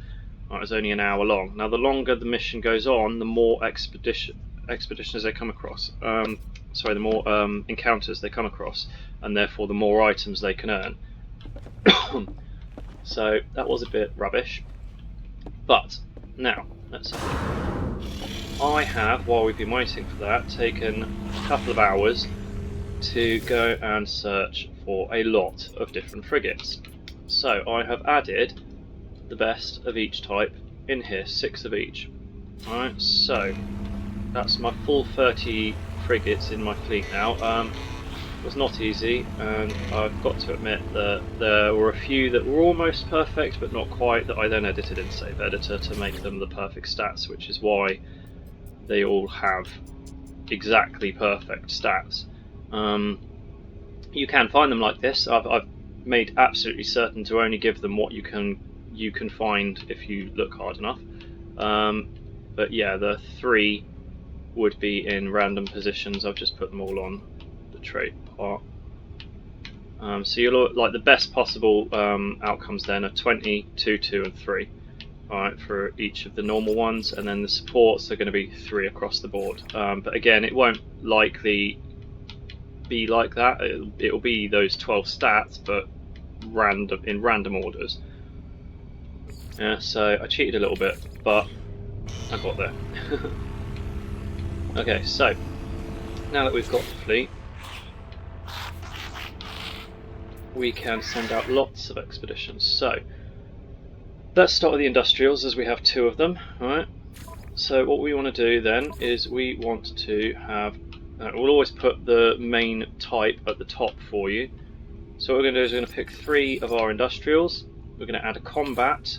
It was only an hour long. Now the longer the mission goes on, the more expeditions they come across. The more encounters they come across, and therefore the more items they can earn. So that was a bit rubbish. But now let's have a look. I have, while we've been waiting for that, taken a couple of hours to go and search for a lot of different frigates. So I have added the best of each type in here, 6 of each. Alright, so that's my full 30 frigates in my fleet now. It was not easy, and I've got to admit that there were a few that were almost perfect but not quite, that I then edited in Save Editor to make them the perfect stats, which is why they all have exactly perfect stats. You can find them like this. I've made absolutely certain to only give them what you can find if you look hard enough. But yeah, the 3 would be in random positions. I've just put them all on the trait part. So you'll like the best possible outcomes then are 20, 2, 2 and 3. Alright, for each of the normal ones, and then the supports are going to be 3 across the board. But again, it won't likely be like that. It'll be those 12 stats, but in random orders. Yeah, so I cheated a little bit, but I got there. Okay, so now that we've got the fleet, we can send out lots of expeditions. So let's start with the industrials, as we have 2 of them. Alright, so what we want to do then is we want to have we'll always put the main type at the top for you. So what we're going to do is we're going to pick 3 of our industrials, we're going to add a combat,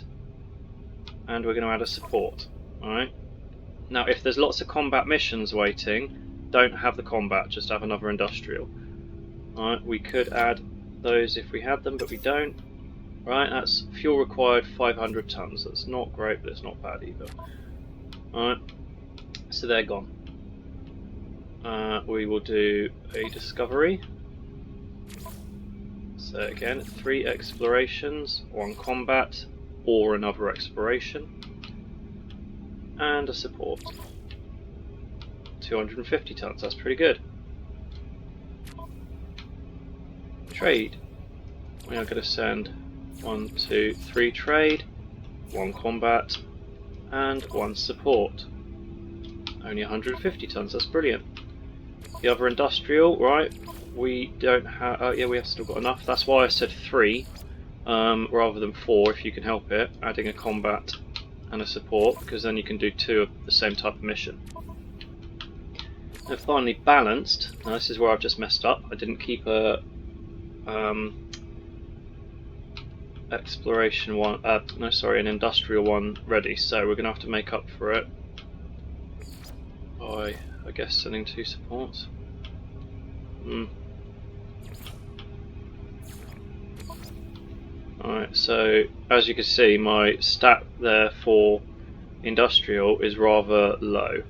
and we're going to add a support. Alright, now if there's lots of combat missions waiting, don't have the combat, just have another industrial. Alright, we could add those if we had them, but we don't. Right, that's fuel required 500 tons. That's not great, but it's not bad either. Alright, so they're gone. We will do a discovery. So again, 3 explorations, 1 combat, or another exploration, and a support. 250 tons, that's pretty good. Trade. We are going to send 1, 2, 3 trade, 1 combat, and 1 support. Only 150 tons, that's brilliant. The other industrial, right, we don't have, yeah, we have still got enough. That's why I said 3 rather than 4 if you can help it, adding a combat and a support, because then you can do 2 of the same type of mission. And finally, balanced. Now this is where I've just messed up. I didn't keep a exploration one. No, sorry, an industrial one ready. So we're going to have to make up for it by, I guess, sending 2 supports. Alright, so as you can see, my stat there for industrial is rather low.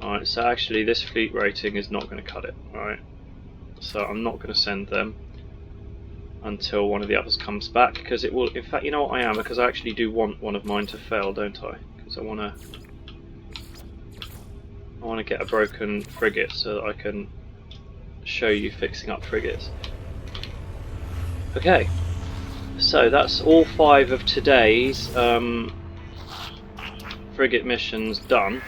Alright, so actually this fleet rating is not going to cut it. Alright, so I'm not going to send them until one of the others comes back, because it will, in fact, you know what I am, because I actually do want one of mine to fail, don't I? Because I want to get a broken frigate so that I can show you fixing up frigates. Okay, so that's all 5 of today's frigate missions done.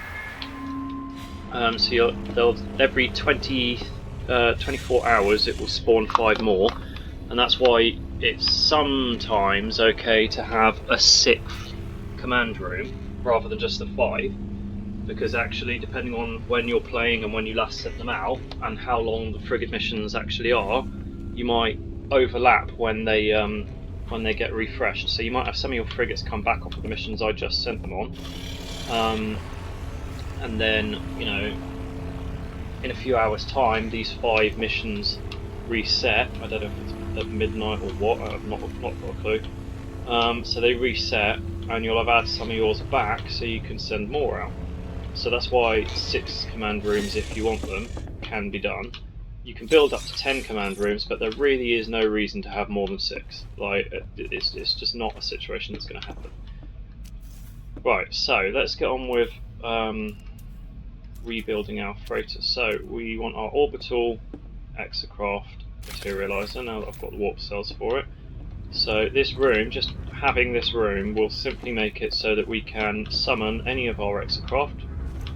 So every 24 hours it will spawn 5 more, and that's why it's sometimes okay to have a 6th command room rather than just the 5, because actually depending on when you're playing and when you last sent them out and how long the frigate missions actually are, you might overlap when they get refreshed. So you might have some of your frigates come back off of the missions I just sent them on, and then, you know, in a few hours time these 5 missions reset. I don't know if it's at midnight or what, I've not got a clue. So they reset and you'll have had some of yours back so you can send more out. So that's why 6 command rooms, if you want them, can be done. You can build up to 10 command rooms, but there really is no reason to have more than 6. Like, it's just not a situation that's going to happen. Right, so let's get on with rebuilding our freighter. So we want our orbital exocraft materializer, now that I've got the warp cells for it. So this room, just having this room, will simply make it so that we can summon any of our exocraft,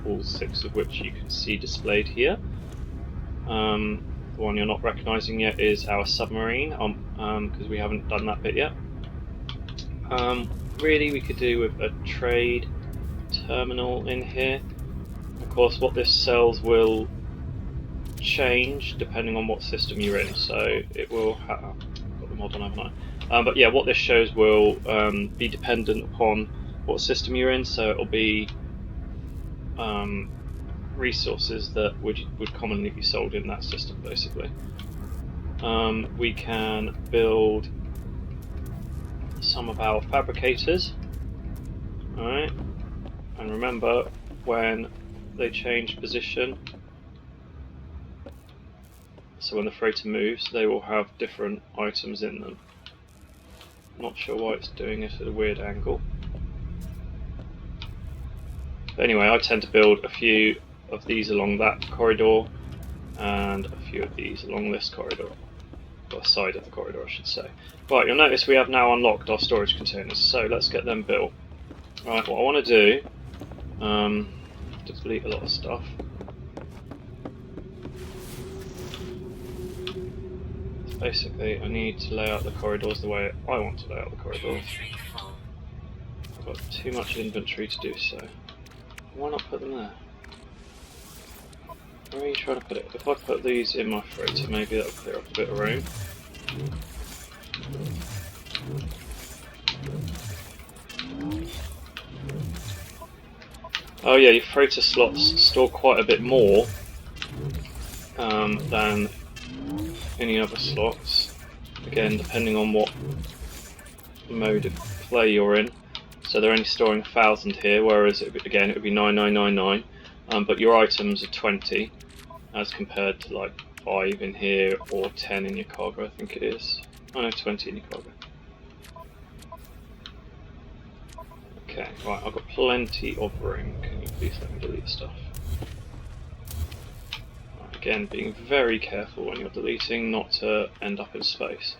all 6 of which you can see displayed here. The one you're not recognising yet is our submarine, because we haven't done that bit yet. Really, we could do with a trade terminal in here. Of course, what this sells will change depending on what system you're in, so it will have got the mod on, haven't I? But yeah, what this shows will be dependent upon what system you're in, so it'll be resources that would commonly be sold in that system, basically. We can build some of our fabricators, alright, and remember when they change position, so when the freighter moves, they will have different items in them. Not sure why it's doing it at a weird angle. But anyway, I tend to build a few of these along that corridor and a few of these along this corridor, or side of the corridor I should say. Right, you'll notice we have now unlocked our storage containers, so let's get them built. Right, what I want to do, to delete a lot of stuff. Basically, I need to lay out the corridors the way I want to lay out the corridors. I've got too much inventory to do so. Why not put them there? Where are you trying to put it? If I put these in my freighter, maybe that'll clear up a bit of room. Oh yeah, your freighter slots store quite a bit more than any other slots. Again, depending on what mode of play you're in. So they're only storing 1,000 here, whereas it would be 9999. But your items are 20, as compared to like 5 in here or 10 in your cargo, I think it is. Oh no, 20 in your cargo. Okay, right, I've got plenty of room. Can you please let me delete stuff? Right, again, being very careful when you're deleting, not to end up in space.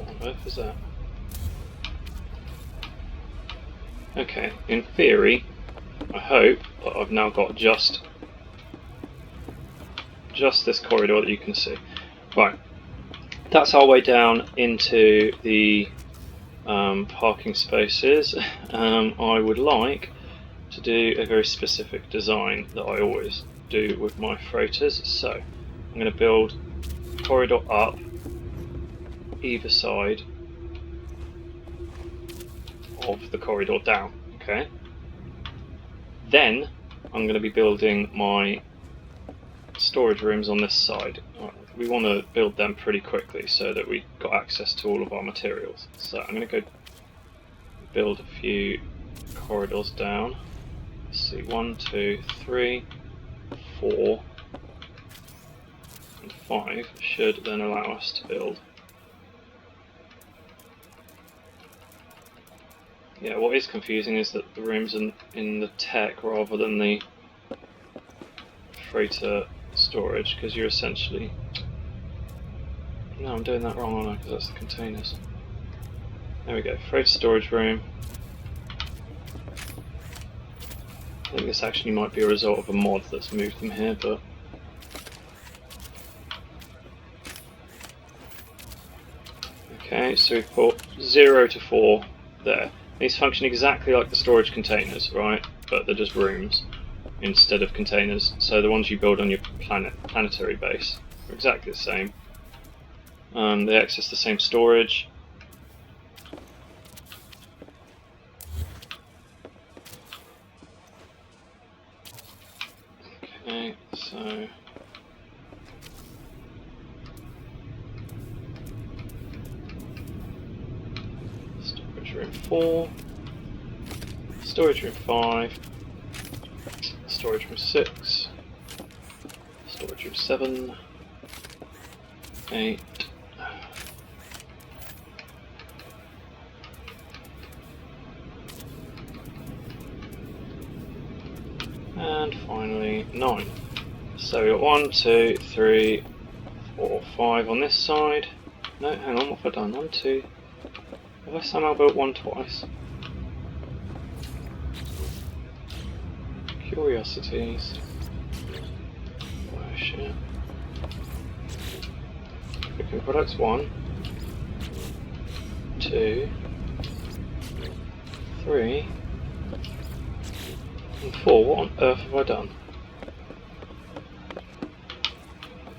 What on earth is that? Okay, in theory, I hope that I've now got just this corridor that you can see. Right, that's our way down into the parking spaces. I would like to do a very specific design that I always do with my freighters. So I'm going to build a corridor up either side of the corridor down. Okay. Then I'm going to be building my storage rooms on this side. We want to build them pretty quickly so that we've got access to all of our materials. So I'm going to go build a few corridors down. Let's see, 1, 2, 3, 4, and 5 should then allow us to build. Yeah, what is confusing is that the rooms in the tech rather than the freighter storage, because you're essentially... No, I'm doing that wrong, aren't I? Because that's the containers. There we go, freighter storage room. I think this actually might be a result of a mod that's moved them here, but... Okay, so we've put 0 to 4 there. These function exactly like the storage containers, right? But they're just rooms instead of containers. So the ones you build on your planetary base are exactly the same. They access the same storage. Okay, so storage room 4, storage room 5, storage room 6, storage room 7, 8, and finally 9. So we've got 1, 2, 3, 4, 5 on this side. No, hang on, what have I done? 1, 2. Have I somehow built 1 twice? Curiosities. Oh shit. Cooking products 1, 2, 3, and 4. What on earth have I done?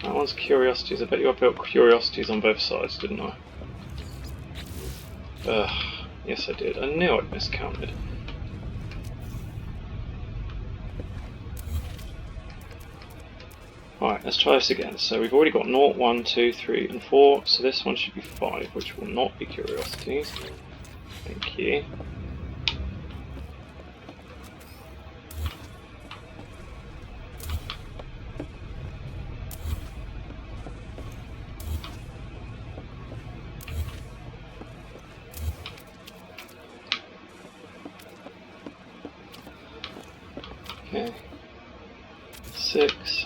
That one's curiosities. I bet you I built curiosities on both sides, didn't I? Ugh, yes I did. I knew I'd miscounted. Alright, let's try this again. So we've already got 0, 1, 2, 3, and 4, so this one should be 5, which will not be curiosities. Thank you. Okay. 6,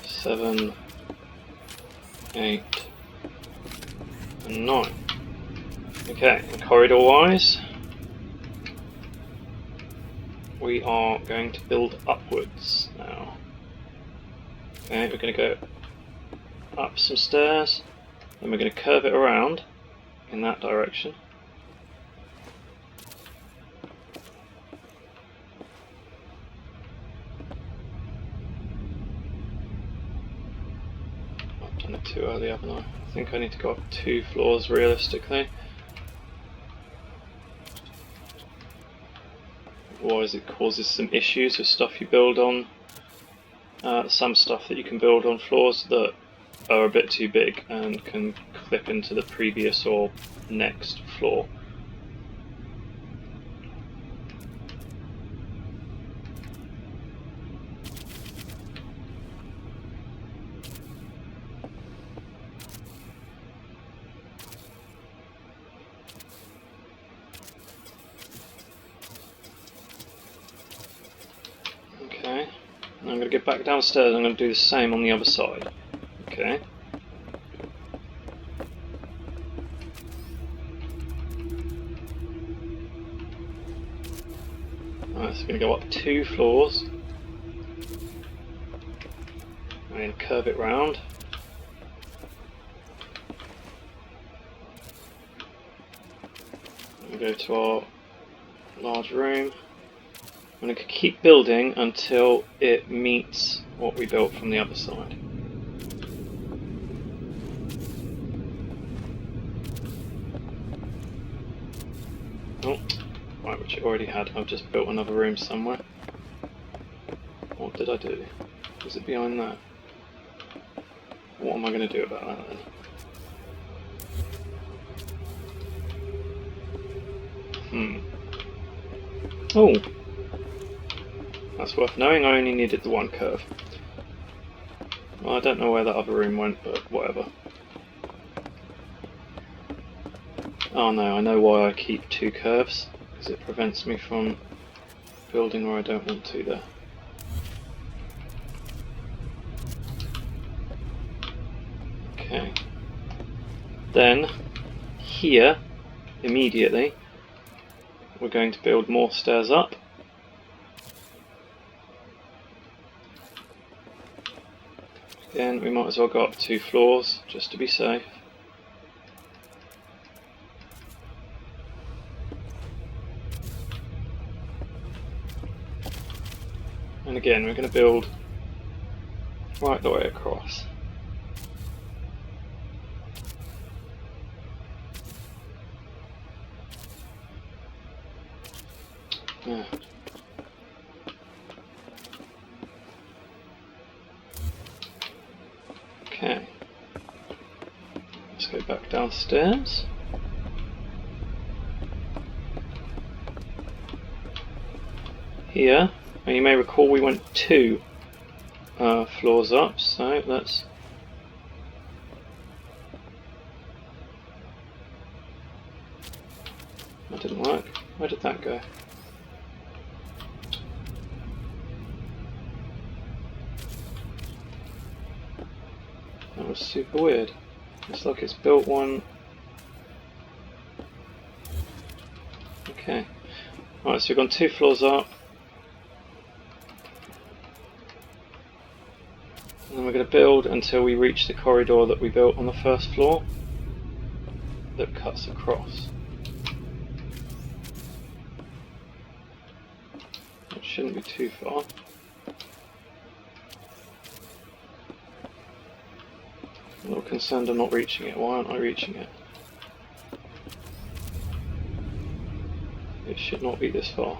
7, 8, and 9. Okay, and corridor wise, we are going to build upwards now. Okay, we're going to go up some stairs, then we're going to curve it around in that direction. I've done it too early, haven't I? I think I need to go up 2 floors realistically. Otherwise it causes some issues with stuff you build on. Some stuff that you can build on floors that are a bit too big and can clip into the previous or next floor. Okay, I'm going to get back downstairs. I'm going to do the same on the other side. Okay. So we're going to go up 2 floors. I'm going to curve it round. We go to our large room. I'm going to keep building until it meets what we built from the other side. Oh, right, which it already had. I've just built another room somewhere. What did I do? Was it behind that? What am I going to do about that then? Oh! That's worth knowing. I only needed the 1 curve. Well, I don't know where that other room went, but whatever. Oh no, I know why I keep 2 curves, because it prevents me from building where I don't want to there. Okay. Then, here, immediately, we're going to build more stairs up. Again, we might as well go up 2 floors, just to be safe. And again, we're going to build right the way across. Yeah. Okay. Let's go back downstairs. Here, and you may recall we went 2 floors up, so let's... That didn't work. Where did that go? That was super weird. Looks like it's built one. Okay. Alright, so we've gone 2 floors up. And then we're going to build until we reach the corridor that we built on the first floor that cuts across. It shouldn't be too far. I'm a little concerned I'm not reaching it. Why aren't I reaching it? It should not be this far.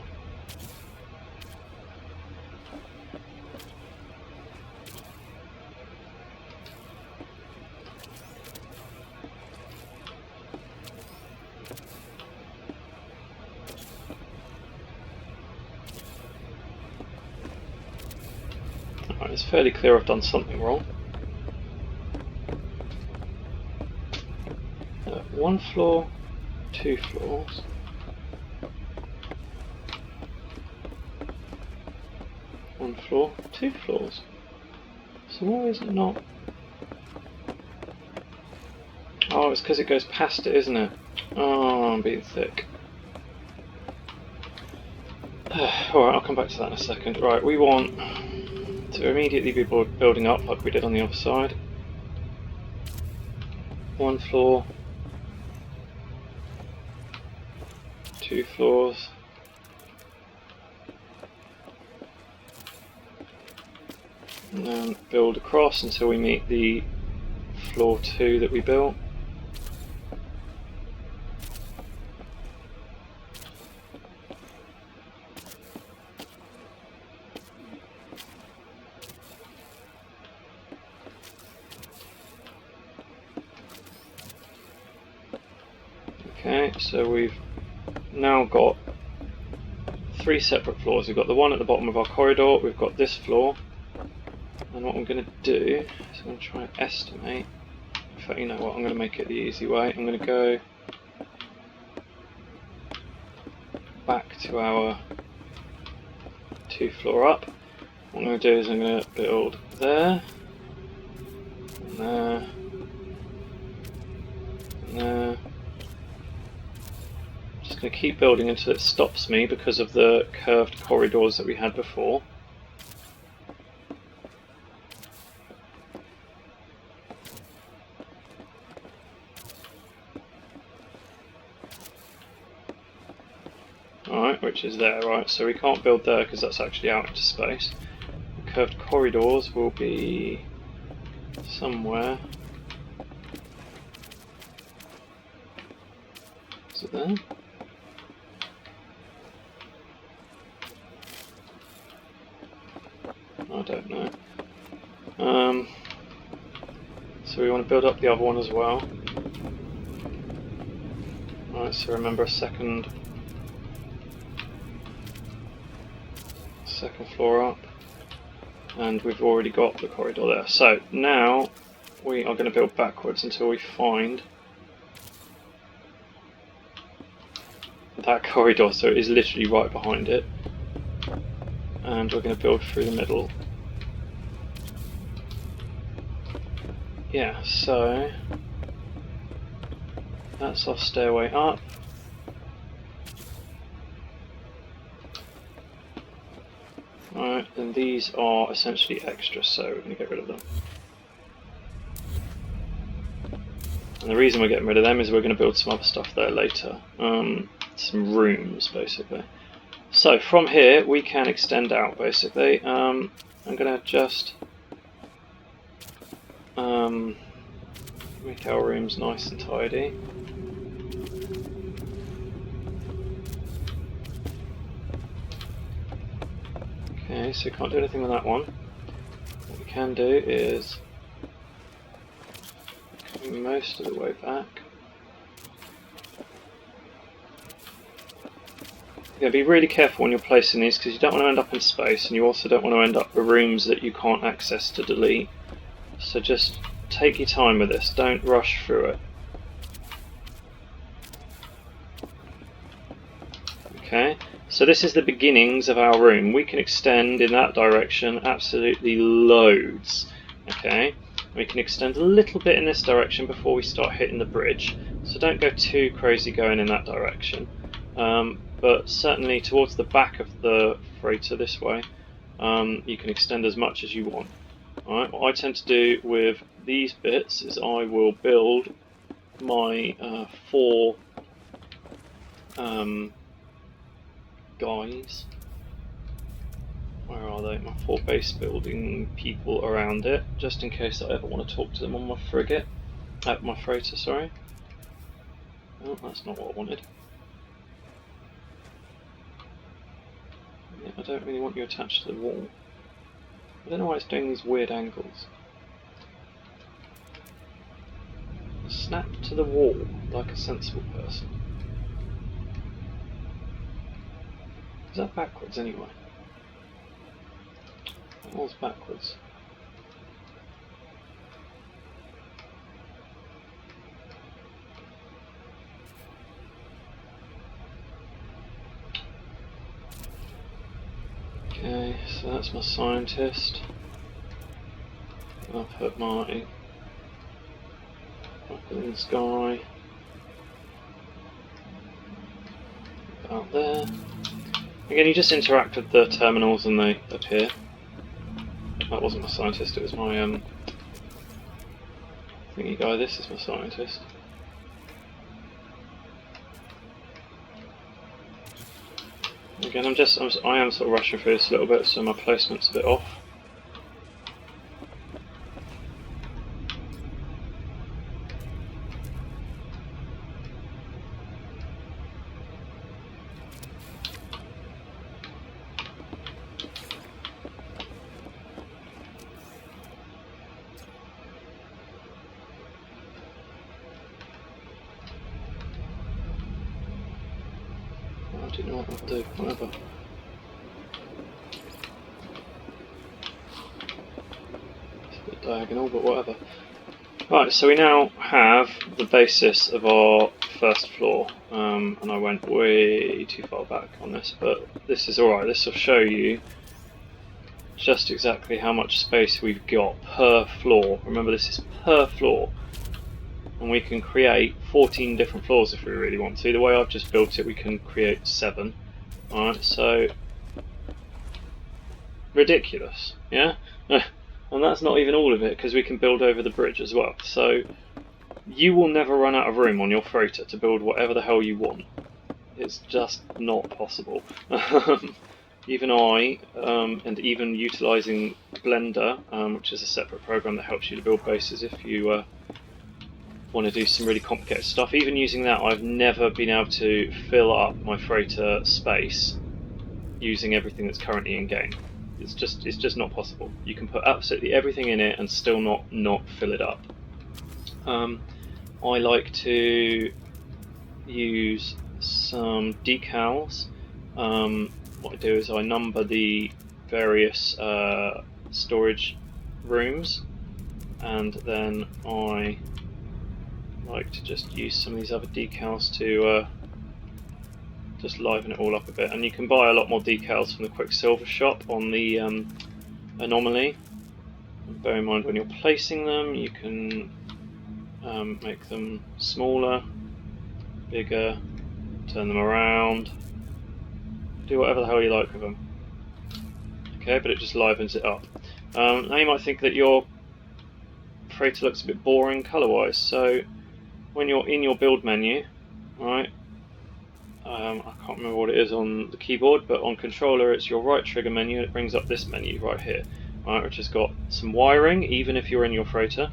Alright, it's fairly clear I've done something wrong. 1 floor, 2 floors. One floor, 2 floors. So why is it not? Oh, it's because it goes past it, isn't it? Oh, I'm being thick. Alright, I'll come back to that in a second. Right, we want to immediately be building up like we did on the other side. 1 floor, 2 floors. And then build across until we meet the floor 2 that we built. Okay, so we've now got 3 separate floors. We've got the one at the bottom of our corridor, we've got this floor, and what I'm going to do is I'm going to try and estimate. In fact, you know what, I'm going to make it the easy way. I'm going to go back to our 2 floor up. What I'm going to do is I'm going to build there, and there, and there. Just going going to keep building until it stops me because of the curved corridors that we had before. Alright, which is there, right, so we can't build there because that's actually out into space. The curved corridors will be somewhere. Is it there? I don't know. So we want to build up the other one as well. Alright, so remember a second floor up, and we've already got the corridor there. So now we are going to build backwards until we find that corridor, so it is literally right behind it, and we're going to build through the middle. Yeah, so that's our stairway up. Alright, and these are essentially extras, so we're going to get rid of them. And the reason we're getting rid of them is we're going to build some other stuff there later. Some rooms, basically. So from here we can extend out, basically. I'm going to just make our rooms nice and tidy. Okay, so we can't do anything with that one. What we can do is come most of the way back. You're going to be really careful when you're placing these because you don't want to end up in space, and you also don't want to end up with rooms that you can't access to delete. So just take your time with this, don't rush through it. Okay, so this is the beginnings of our room. We can extend in that direction absolutely loads. Okay, we can extend a little bit in this direction before we start hitting the bridge, so don't go too crazy going in that direction. But certainly towards the back of the freighter this way, you can extend as much as you want. Alright, what I tend to do with these bits is I will build my 4 guys. Where are they? My 4 base building people around it, just in case I ever want to talk to them on my frigate. My freighter, sorry. Oh, that's not what I wanted. Yeah, I don't really want you attached to the wall. I don't know why it's doing these weird angles. Snap to the wall like a sensible person. Is that backwards anyway? That wall's backwards. Okay, so that's my scientist. I'll put my up in the sky about there. Again, you just interact with the terminals and they appear. That wasn't my scientist, it was my thingy guy. This is my scientist. Again, I am sort of rushing through this a little bit, so my placement's a bit off. I don't know what I'll do, whatever. It's a bit diagonal, but whatever. Right, so we now have the basis of our first floor, and I went way too far back on this, but this is alright. This will show you just exactly how much space we've got per floor. Remember, this is per floor. and we can create 14 different floors if we really want to. The way I've just built it, we can create 7. Alright, so ridiculous, yeah? And that's not even all of it, because we can build over the bridge as well. So you will never run out of room on your freighter to build whatever the hell you want. It's just not possible. Even I, and even utilising Blender, which is a separate program that helps you to build bases if you want to do some really complicated stuff, even using that, I've never been able to fill up my freighter space using everything that's currently in game. It's just not possible. You can put absolutely everything in it and still not fill it up. I like to use some decals. What I do is I number the various storage rooms, and then I like to just use some of these other decals to just liven it all up a bit. And you can buy a lot more decals from the Quicksilver shop on the Anomaly. And bear in mind when you're placing them, you can make them smaller, bigger, turn them around, do whatever the hell you like with them. Okay, but it just livens it up. Now you might think that your freighter looks a bit boring colour-wise, so when you're in your build menu, right, I can't remember what it is on the keyboard, but on controller it's your right trigger menu and it brings up this menu right here, right, which has got some wiring, even if you're in your freighter.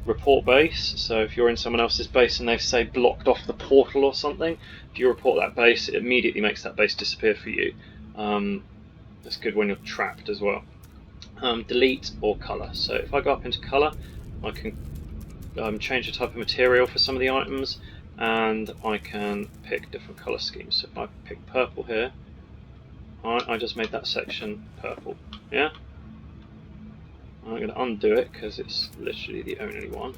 Report base, so if you're in someone else's base and they've, say, blocked off the portal or something, if you report that base, it immediately makes that base disappear for you. That's good when you're trapped as well. Delete or colour. So if I go up into colour, I can change the type of material for some of the items, and I can pick different colour schemes. So if I pick purple here, I just made that section purple. Yeah. I'm going to undo it because it's literally the only one.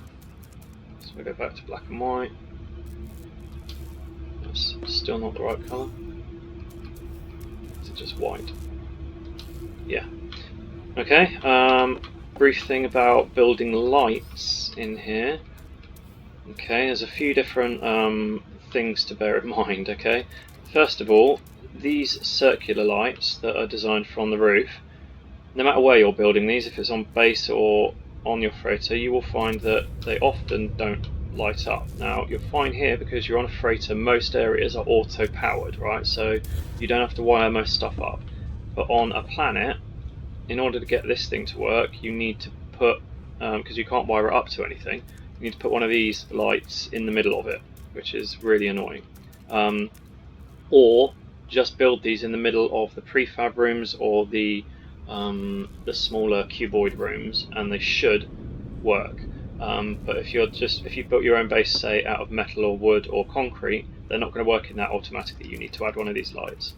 So we go back to black and white. That's still not the right colour. Is it just white? Yeah. Okay. Brief thing about building lights in here. Okay, there's a few different things to bear in mind. Okay. First of all, these circular lights that are designed from the roof. No matter where you're building these, if it's on base or on your freighter, you will find that they often don't light up. Now, you're fine here because you're on a freighter, most areas are auto-powered, right? So you don't have to wire most stuff up. But on a planet, in order to get this thing to work, you need to put, because you can't wire it up to anything, you need to put one of these lights in the middle of it, which is really annoying. Or just build these in the middle of the prefab rooms or the smaller cuboid rooms, and they should work. But if you built your own base, say out of metal or wood or concrete, they're not going to work in that automatically. You need to add one of these lights.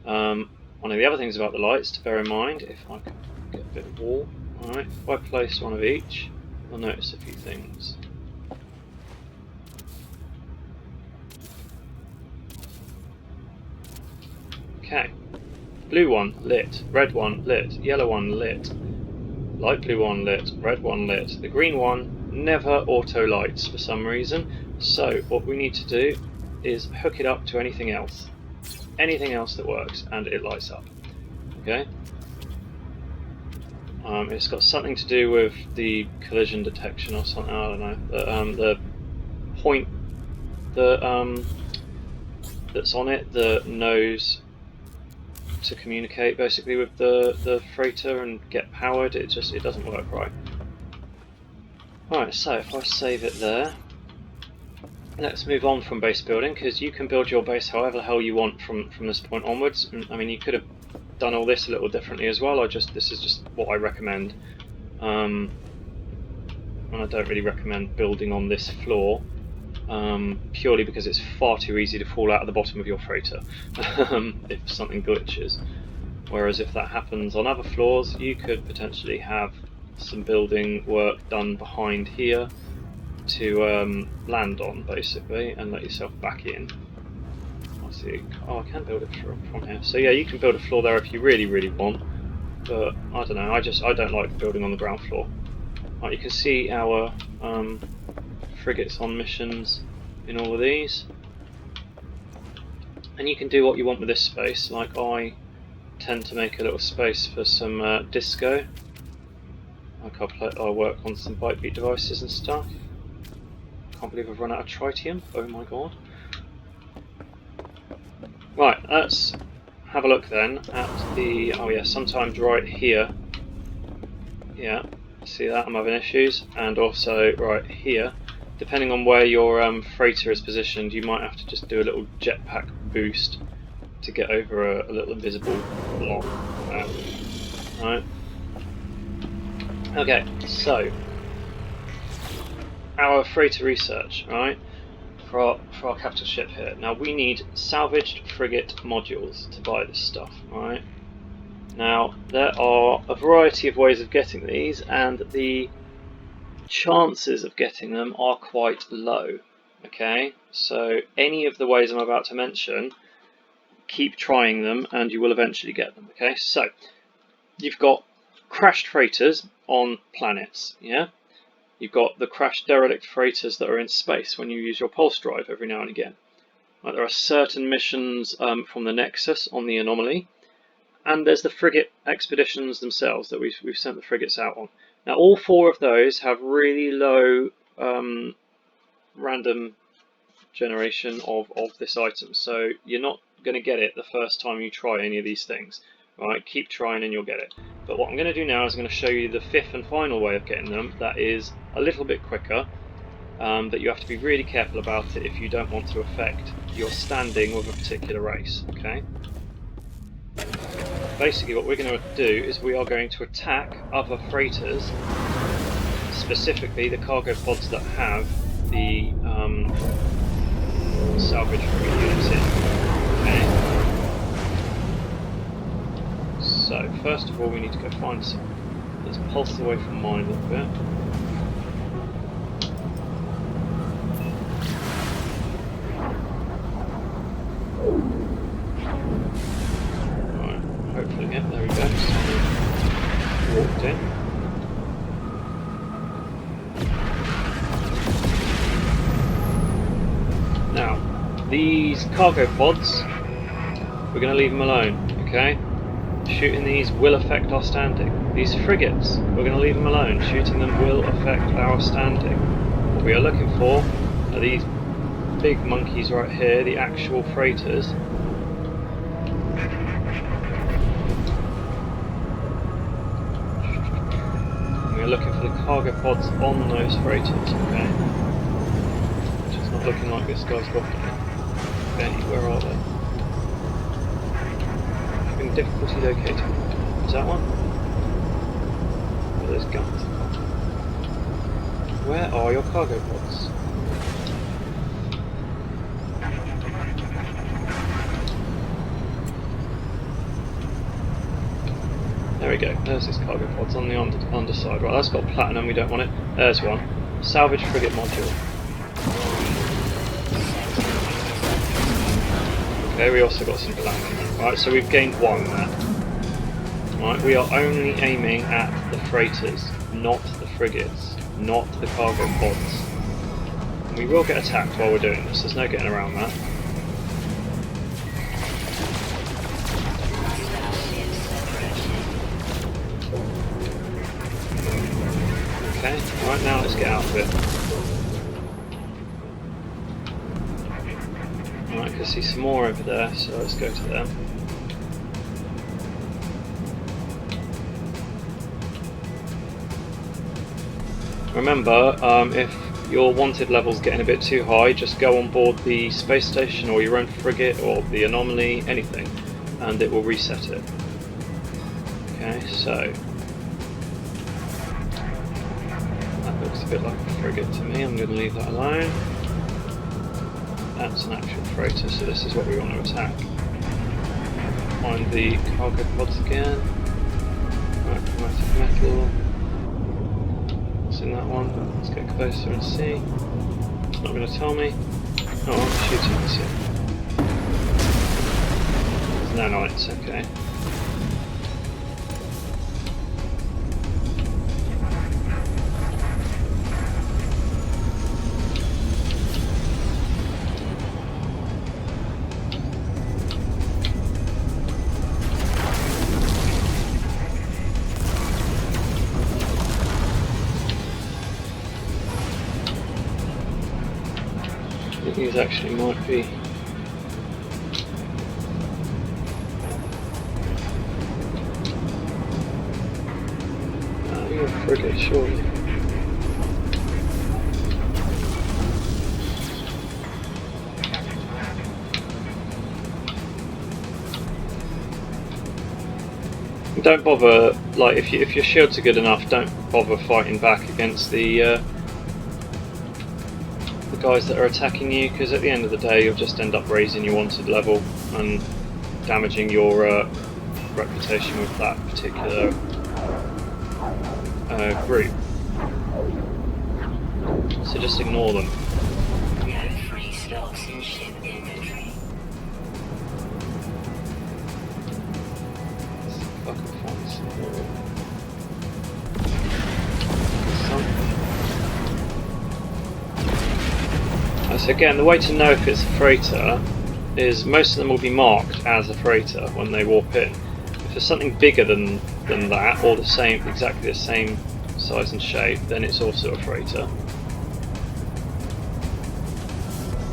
One of the other things about the lights to bear in mind, if I can get a bit of wall, alright, if I place one of each, you'll notice a few things. Okay. Blue one lit, red one lit, yellow one lit, light blue one lit, red one lit. The green one never auto lights for some reason, so what we need to do is hook it up to anything else that works, and it lights up. Okay. It's got something to do with the collision detection or something, I don't know. The point that that's on it that knows to communicate basically with the freighter and get powered, it doesn't work right. Alright, so if I save it there, let's move on from base building, because you can build your base however the hell you want from this point onwards. I mean, you could have done all this a little differently as well. This is just what I recommend, and I don't really recommend building on this floor, purely because it's far too easy to fall out of the bottom of your freighter if something glitches. Whereas if that happens on other floors, you could potentially have some building work done behind here to land on, basically, and let yourself back in. I see. Oh, I can build it from here. So yeah, you can build a floor there if you really want, but I don't know. I don't like building on the ground floor. Right, you can see our frigates on missions in all of these. And you can do what you want with this space, like I tend to make a little space for some disco. Like I'll work on some bite beat devices and stuff. Can't believe I've run out of tritium, oh my god. Right, let's have a look then at the, oh yeah, sometimes right here, yeah, see that, I'm having issues, and also right here, depending on where your freighter is positioned, you might have to just do a little jetpack boost to get over a little invisible block. Right. Okay, so our freighter research, right, for our capital ship here. Now we need salvaged frigate modules to buy this stuff, right? Now there are a variety of ways of getting these, and the chances of getting them are quite low. Okay, so any of the ways I'm about to mention, keep trying them and you will eventually get them. Okay, so you've got crashed freighters on planets, yeah? You've got the crashed derelict freighters that are in space when you use your pulse drive every now and again. Right, there are certain missions from the Nexus on the Anomaly, and there's the frigate expeditions themselves that we've sent the frigates out on. Now all four of those have really low random generation of this item, so you're not going to get it the first time you try any of these things. Right, keep trying and you'll get it. But what I'm going to do now is I'm going to show you the fifth and final way of getting them that is a little bit quicker, but you have to be really careful about it if you don't want to affect your standing with a particular race. Okay. Basically what we're going to do is we are going to attack other freighters, specifically the cargo pods that have the salvage frigate units in. Okay. So, first of all we need to go find some. Let's pulse away from mine a little bit. Right, hopefully, yeah, there we go. So, walked in. Now, these cargo pods, we're going to leave them alone, okay? Shooting these will affect our standing. These frigates, we're going to leave them alone. Shooting them will affect our standing. What we are looking for are these big monkeys right here, the actual freighters. We are looking for the cargo pods on those freighters, okay? Which is not looking like this guy's got them. Okay, where are they? Difficulty locating. Is that one? What are those guns? Where are your cargo pods? There we go. There's his cargo pods on the underside. Right, that's got platinum. We don't want it. There's one. Salvage frigate module. Okay, we also got some platinum. Right, so we've gained one there. Right, we are only aiming at the freighters, not the frigates, not the cargo pods. And we will get attacked while we're doing this, there's no getting around that. Okay, right now let's get out of it. Right, I can see some more over there, so let's go to them. Remember, if your wanted level's getting a bit too high, just go on board the space station or your own frigate or the Anomaly, anything, and it will reset it. Okay, so that looks a bit like a frigate to me, I'm going to leave that alone. That's an actual freighter, so this is what we want to attack. Find the cargo pods again. Right, chromatic metal. What's in that one? Let's get closer and see. It's not going to tell me. Oh, I'm shooting this here. It's nanites, okay. actually might be. You're a frigate, surely. Don't bother, like if your shields are good enough, don't bother fighting back against the guys that are attacking you, because at the end of the day you'll just end up raising your wanted level and damaging your reputation with that particular group. So just ignore them. No free slots in ship inventory. If I can find some more. So again, the way to know if it's a freighter is most of them will be marked as a freighter when they warp in. If there's something bigger than that, or the same, exactly the same size and shape, then it's also a freighter.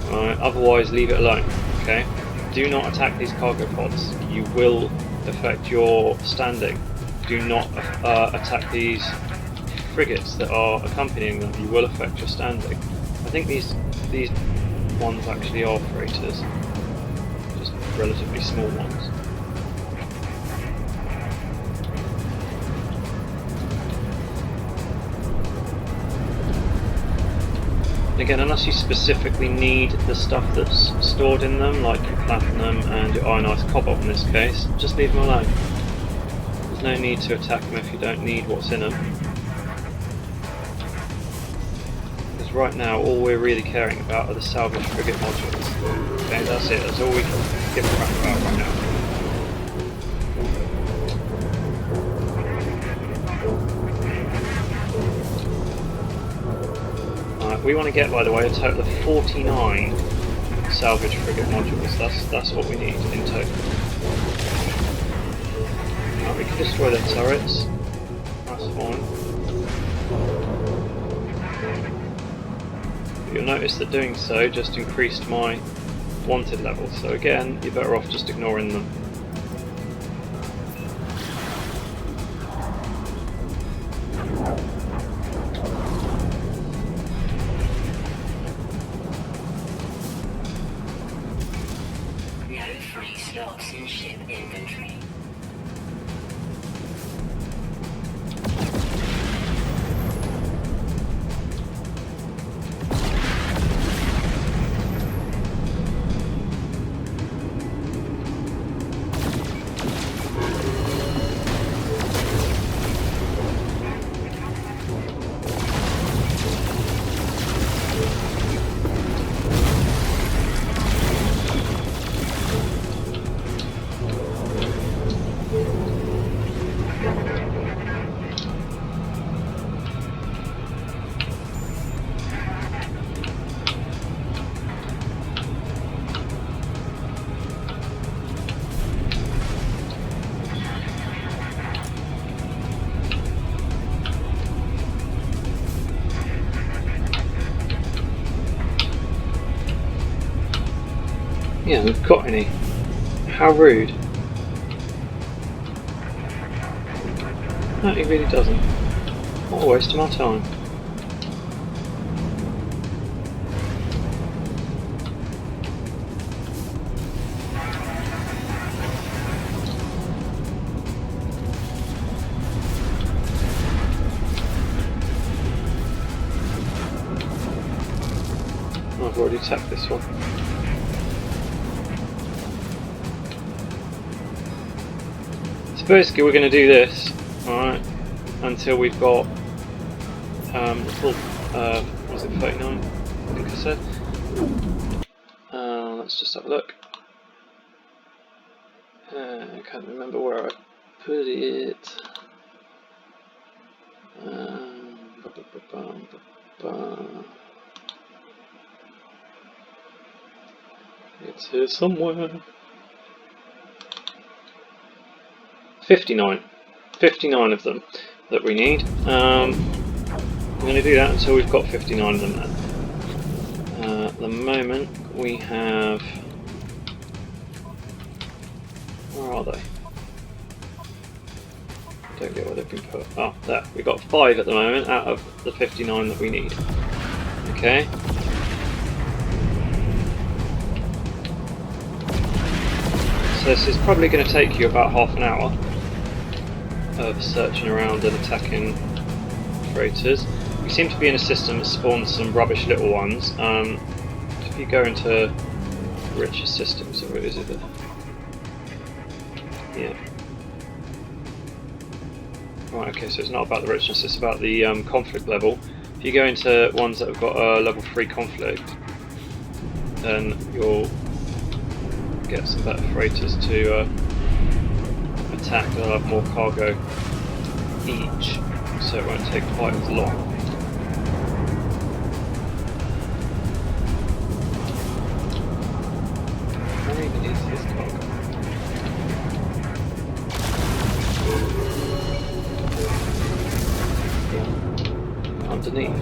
Alright, otherwise leave it alone, okay? Do not attack these cargo pods. You will affect your standing. Do not attack these frigates that are accompanying them. You will affect your standing. I think these ones actually are freighters, just relatively small ones. Again, unless you specifically need the stuff that's stored in them, like your platinum and your ionized cobalt in this case, just leave them alone. There's no need to attack them if you don't need what's in them. Because right now, all we're really caring about are the salvage frigate modules. Okay, that's it, that's all we can give a crap about right now. We want to get, by the way, a total of 49 salvage frigate modules. That's what we need in total. We can destroy their turrets. That's fine. But you'll notice that doing so just increased my wanted level. So again, you're better off just ignoring them. Slots in ship inventory. Yeah, we've got any. How rude. No, he really doesn't. What a waste of my time. I've already tapped this one. So basically we're going to do this, alright, until we've got the full, was it 39, I think I said. Let's just have a look. I can't remember where I put it. It's here somewhere. 59 of them that we need. We're going to do that until we've got 59 of them then. At the moment we have... where are they? Don't get where they've been put. Oh, there. We've got 5 at the moment out of the 59 that we need. Okay. So this is probably going to take you about half an hour of searching around and attacking freighters. We seem to be in a system that spawns some rubbish little ones. If you go into richer systems, or is it? Yeah. Right, okay, so it's not about the richness, it's about the conflict level. If you go into ones that have got a level 3 conflict, then you'll get some better freighters to attack. They'll have more cargo each, so it won't take quite as long. How even is this cargo? Underneath.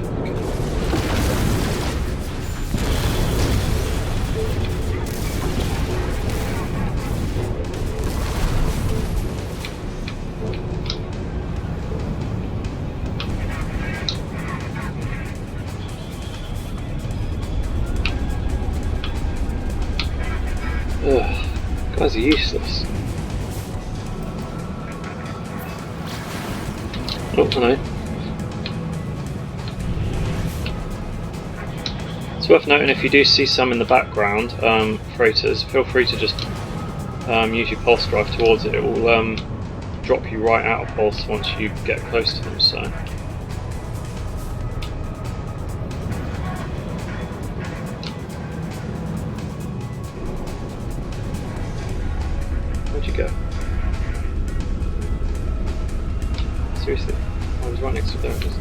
Ugh, guys are useless. Oh, hello. It's worth noting, if you do see some in the background, freighters, feel free to just use your pulse drive towards it. It will drop you right out of pulse once you get close to them. So. Where'd you go? Seriously? I was right next to there. It is.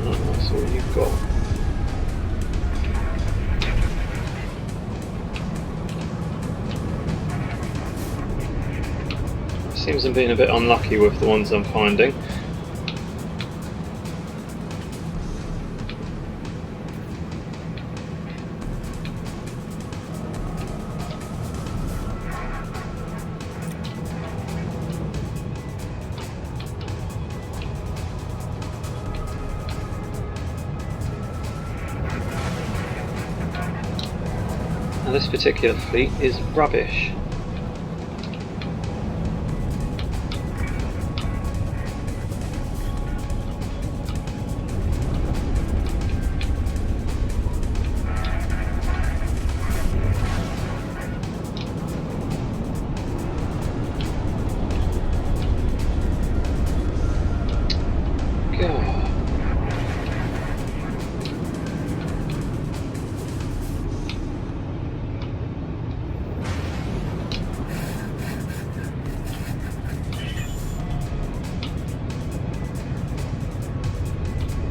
That's all you've got. Seems I'm being a bit unlucky with the ones I'm finding. Now this particular fleet is rubbish.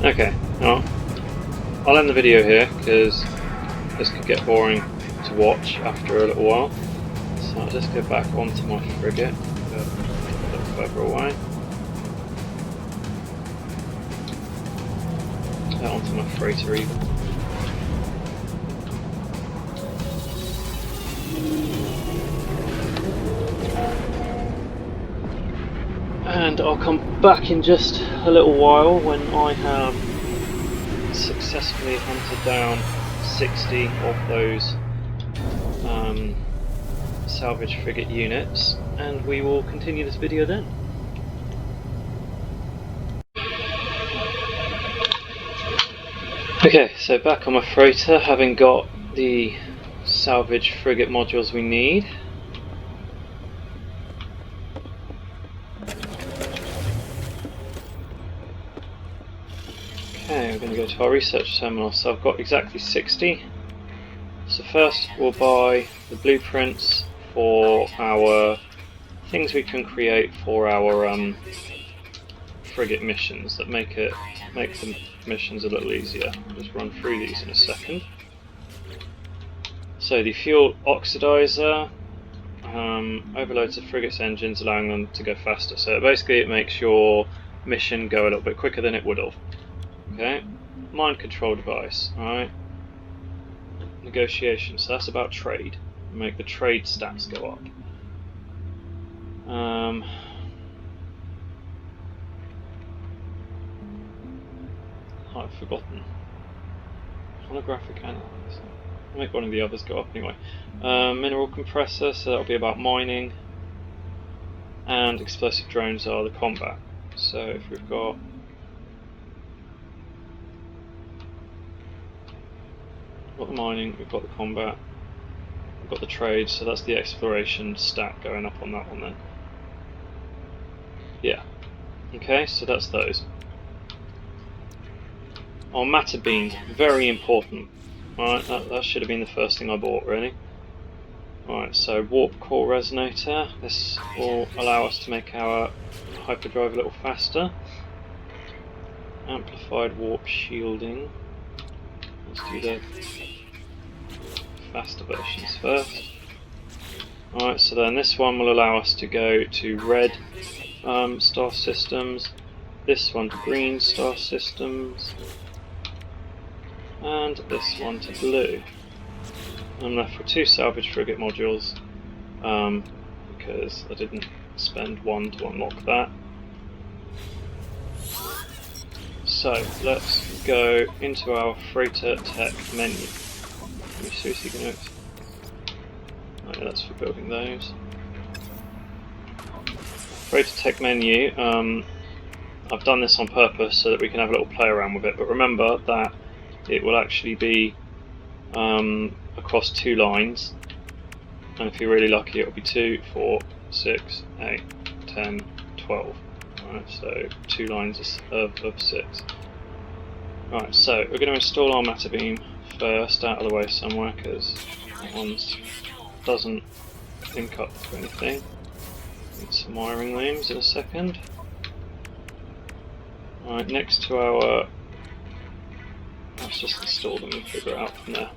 Okay, well, I'll end the video here because this could get boring to watch after a little while. So I'll just go back onto my frigate, go a little further away. Onto my freighter even. And I'll come back in just a little while when I have successfully hunted down 60 of those salvage frigate units, and we will continue this video then. Okay, so back on my freighter, having got the salvage frigate modules we need. Okay, we're going to go to our research terminal. So I've got exactly 60. So first we'll buy the blueprints for our things we can create for our frigate missions that make the missions a little easier. I'll just run through these in a second. So the fuel oxidizer, overloads the frigate's engines, allowing them to go faster. So basically it makes your mission go a little bit quicker than it would have. Okay, mind control device. Alright, negotiation. So that's about trade. Make the trade stats go up. I've forgotten. Holographic analyzer. I'll make one of the others go up anyway. Mineral compressor, so that'll be about mining. And explosive drones are the combat. So if we've got the mining, we've got the combat, we've got the trade, so that's the exploration stat going up on that one then. Yeah. Okay, so that's those. Oh, matter beam, very important. Alright, that should have been the first thing I bought, really. Alright, so warp core resonator. This will allow us to make our hyperdrive a little faster. Amplified warp shielding. Let's do the faster versions first. Alright, so then this one will allow us to go to red star systems, this one to green star systems, and this one to blue. I'm left with 2 salvage frigate modules because I didn't spend one to unlock that. So let's go into our freighter tech menu. Can you seriously go notes? Oh yeah, that's for building those. Freighter tech menu. I've done this on purpose so that we can have a little play around with it. But remember that it will actually be across 2 lines, and if you're really lucky it will be 2, 4, 6, 8, 10, 12. Alright, so 2 lines of 6. Alright, so we're going to install our matter beam first out of the way somewhere because that one doesn't link up to anything. Need some wiring looms in a second. Alright, next to our... let's just install them and figure it out from there.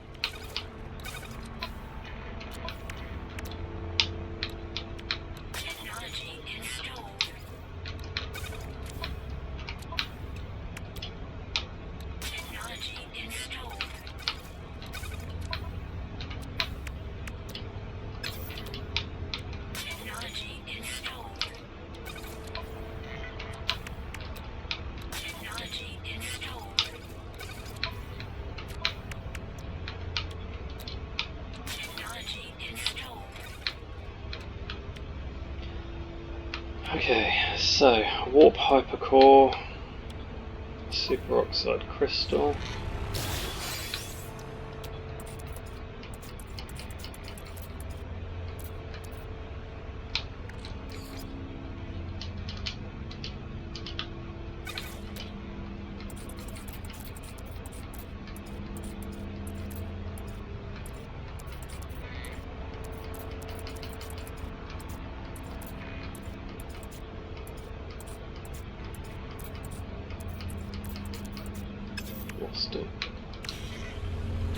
Okay, so warp hypercore, superoxide crystal.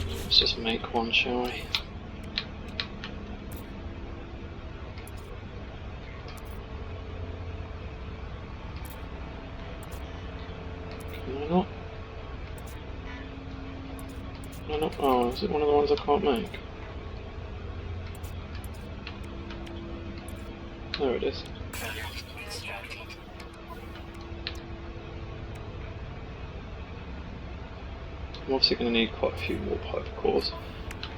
Let's just make one, shall we? Can I not? Can I not? Oh, is it one of the ones I can't make? There it is. I'm obviously going to need quite a few warp hypercores,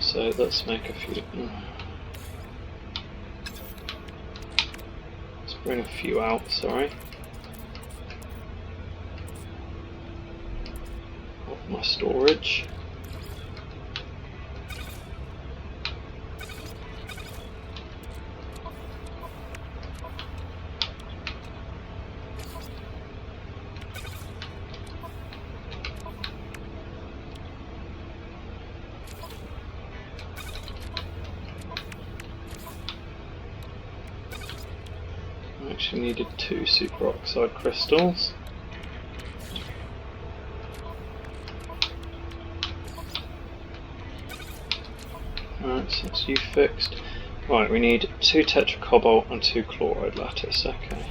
so let's make a few. Let's bring a few out, sorry. Off my storage. Actually needed 2 superoxide crystals. Alright, so that's you fixed. Right, we need 2 tetracobalt and 2 chloride lattice, okay.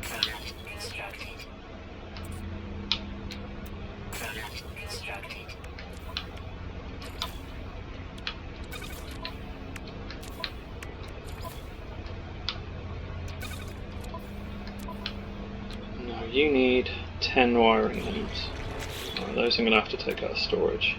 Product constructed. Product constructed. Now you need 10 wiring looms. Right, those I'm going to have to take out of storage.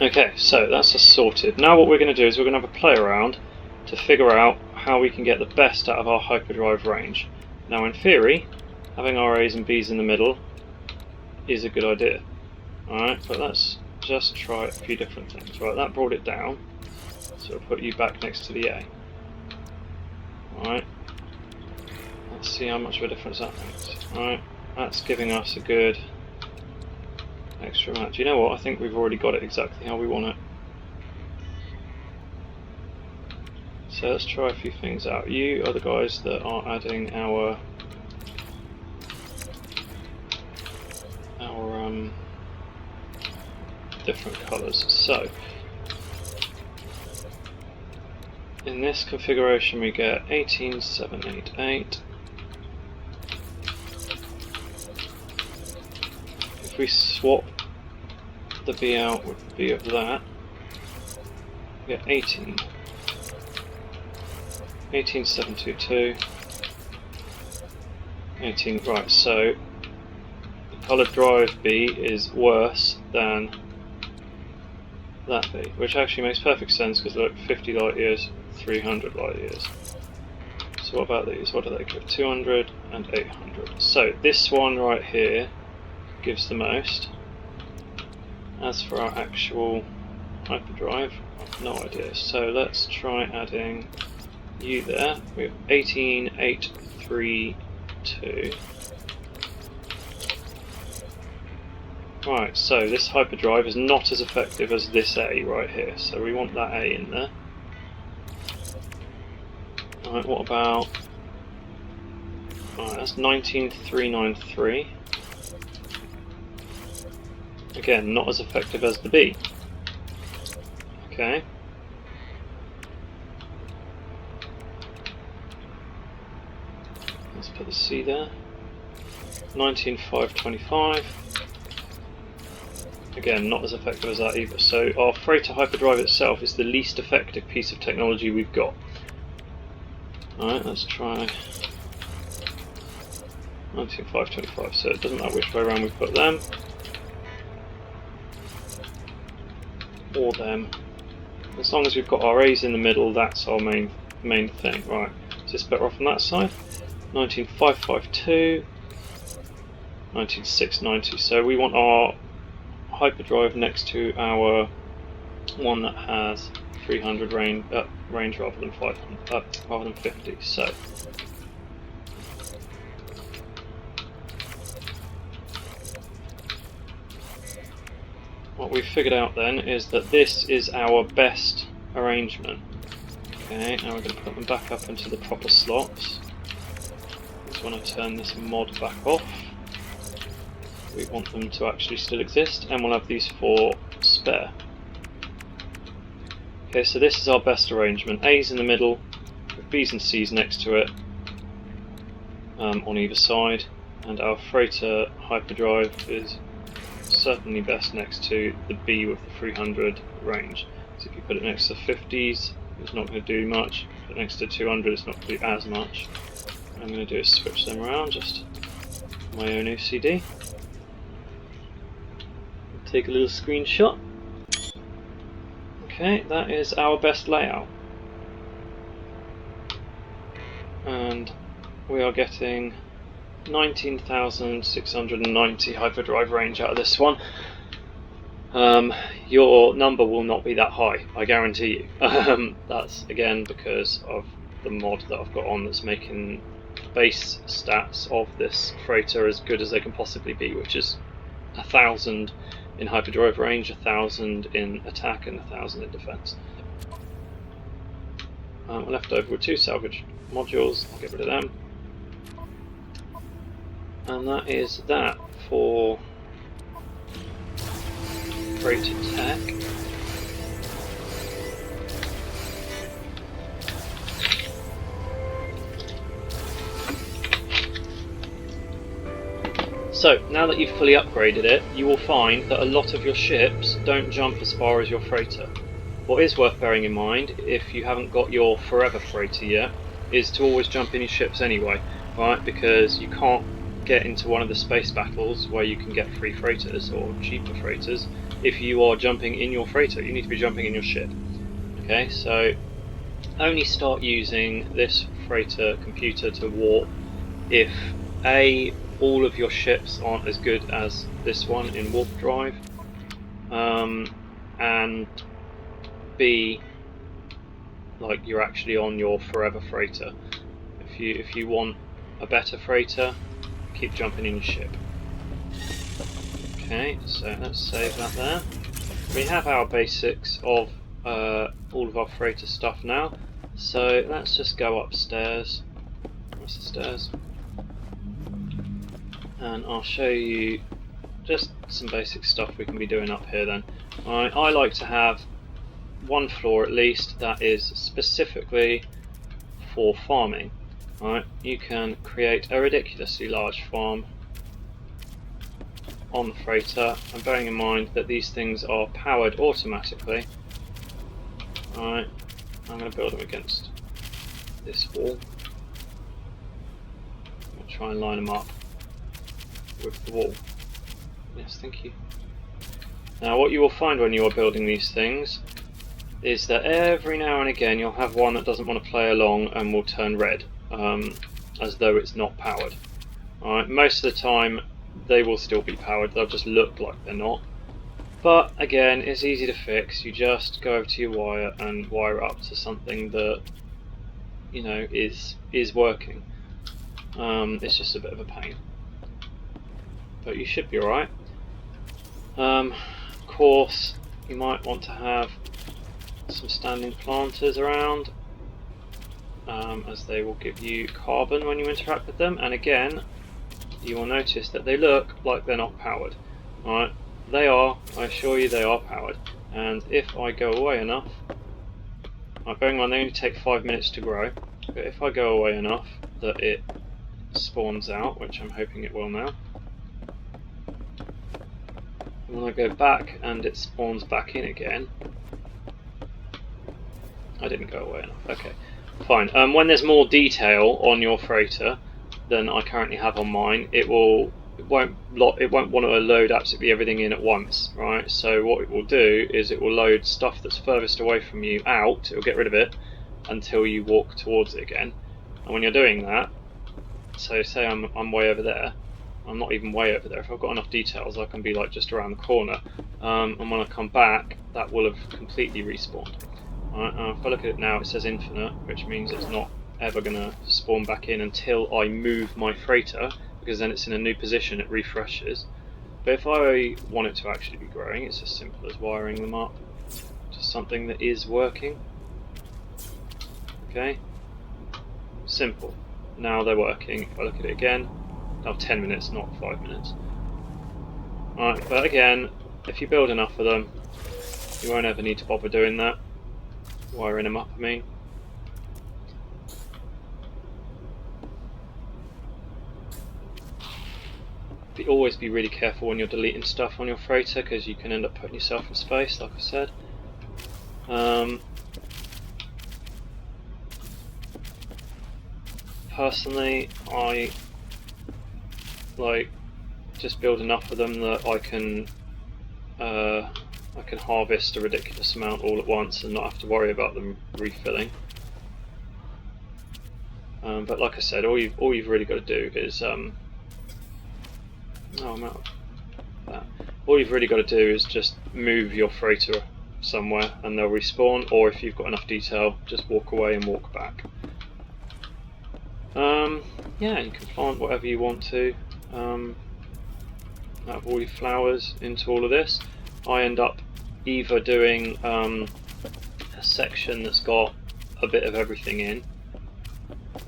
Okay, so that's us sorted. Now what we're going to do is we're going to have a play around to figure out how we can get the best out of our hyperdrive range. Now in theory, having our A's and B's in the middle is a good idea. Alright, but let's just try a few different things. Right, that brought it down, so we'll put you back next to the A. Alright, let's see how much of a difference that makes. Alright, that's giving us a good extra amount. Do you know what? I think we've already got it exactly how we want it. So let's try a few things out. You are the guys that are adding our different colours. So in this configuration we get 18788. If we swap the B out with the B of that, we get 18722. 18, right, so the coloured drive B is worse than that B, which actually makes perfect sense because look, 50 light years, 300 light years. So what about these? What do they give? 200 and 800. So this one right here gives the most. As for our actual hyperdrive, I've no idea. So let's try adding you there. We have 18832. Right, so this hyperdrive is not as effective as this A right here, so we want that A in there. Right, what about... Right, that's 19393. Again, not as effective as the B. Okay. Let's put the C there. 19525. Again, not as effective as that either. So our freighter hyperdrive itself is the least effective piece of technology we've got. Alright, let's try 19525. So it doesn't matter which way around we put them. Or them. As long as we've got our A's in the middle, that's our main thing. Right, is this better off on that side? 19552, 19690. So we want our hyperdrive next to our one that has 300 range rather than 500, rather than 50. So what we've figured out then is that this is our best arrangement. Okay, now we're going to put them back up into the proper slots. Just want to turn this mod back off. We want them to actually still exist, and we'll have these 4 spare. Okay, so this is our best arrangement. A's in the middle, with B's and C's next to it, on either side, and our freighter hyperdrive is certainly best next to the B with the 300 range. So if you put it next to 50s, it's not going to do much. Put it next to 200, it's not going to do as much. What I'm going to do is switch them around, just my own OCD. Take a little screenshot. Okay, that is our best layout. And we are getting 19,690 hyperdrive range out of this one. Your number will not be that high, I guarantee you. That's again because of the mod that I've got on that's making base stats of this freighter as good as they can possibly be, which is 1,000 in hyperdrive range, 1,000 in attack, and 1,000 in defense. I'm left over with 2 salvage modules. I'll get rid of them. And that is that for freighter tech. So, now that you've fully upgraded it, you will find that a lot of your ships don't jump as far as your freighter. What is worth bearing in mind, if you haven't got your forever freighter yet, is to always jump in your ships anyway, right? Because you can't get into one of the space battles where you can get free freighters or cheaper freighters if you are jumping in your freighter. You need to be jumping in your ship. Okay, so only start using this freighter computer to warp if A, all of your ships aren't as good as this one in warp drive, and B, like you're actually on your forever freighter. If you want a better freighter, keep jumping in your ship. Okay, so let's save that there. We have our basics of all of our freighter stuff now, so let's just go upstairs. Where's the stairs? And I'll show you just some basic stuff we can be doing up here then. Alright, I like to have one floor at least that is specifically for farming. Alright, you can create a ridiculously large farm on the freighter, and bearing in mind that these things are powered automatically. Alright, I'm going to build them against this wall. I'll try and line them up with the wall. Yes, thank you. Now what you will find when you are building these things is that every now and again you'll have one that doesn't want to play along and will turn red, as though it's not powered. Alright, most of the time they will still be powered, they'll just look like they're not. But again, it's easy to fix. You just go over to your wire and wire up to something that, you know, is working. It's just a bit of a pain, but you should be alright. Of course, you might want to have some standing planters around, as they will give you carbon when you interact with them, and again you will notice that they look like they're not powered. Alright, they are, I assure you they are powered, and if I go away enough, bearing in mind they only take 5 minutes to grow, but if I go away enough that it spawns out, which I'm hoping it will now, and when I go back and it spawns back in again, I didn't go away enough, okay, fine. When there's more detail on your freighter than I currently have on mine, it won't want to load absolutely everything in at once, right? So what it will do is it will load stuff that's furthest away from you out, it will get rid of it until you walk towards it again. And when you're doing that, so say I'm way over there, I'm not even way over there, if I've got enough details I can be like just around the corner, and when I come back that will have completely respawned. Right, if I look at it now, it says infinite, which means it's not ever going to spawn back in until I move my freighter, because then it's in a new position, it refreshes. But if I want it to actually be growing, it's as simple as wiring them up to something that is working. Okay, simple. Now they're working. If I look at it again, now 10 minutes, not 5 minutes. Alright, but again, if you build enough of them, you won't ever need to bother doing that. Wiring them up, I mean. Always be really careful when you're deleting stuff on your freighter, because you can end up putting yourself in space, like I said. Personally, I like just build enough of them that I can harvest a ridiculous amount all at once and not have to worry about them refilling. But like I said, all you've really got to do is oh, I'm out of that. All you've really got to do is just move your freighter somewhere and they'll respawn, or if you've got enough detail, just walk away and walk back. yeah, you can plant whatever you want to out of all your flowers into all of this. I end up either doing a section that's got a bit of everything in,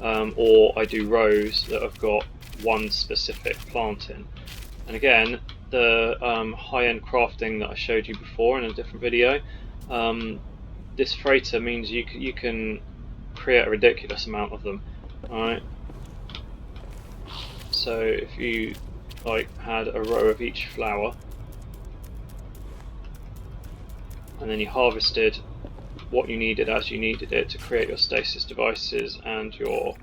or I do rows that have got one specific plant in. And again, the high-end crafting that I showed you before in a different video, this freighter means you can create a ridiculous amount of them. Alright, so if you had a row of each flower, and then you harvested what you needed as you needed it to create your stasis devices and your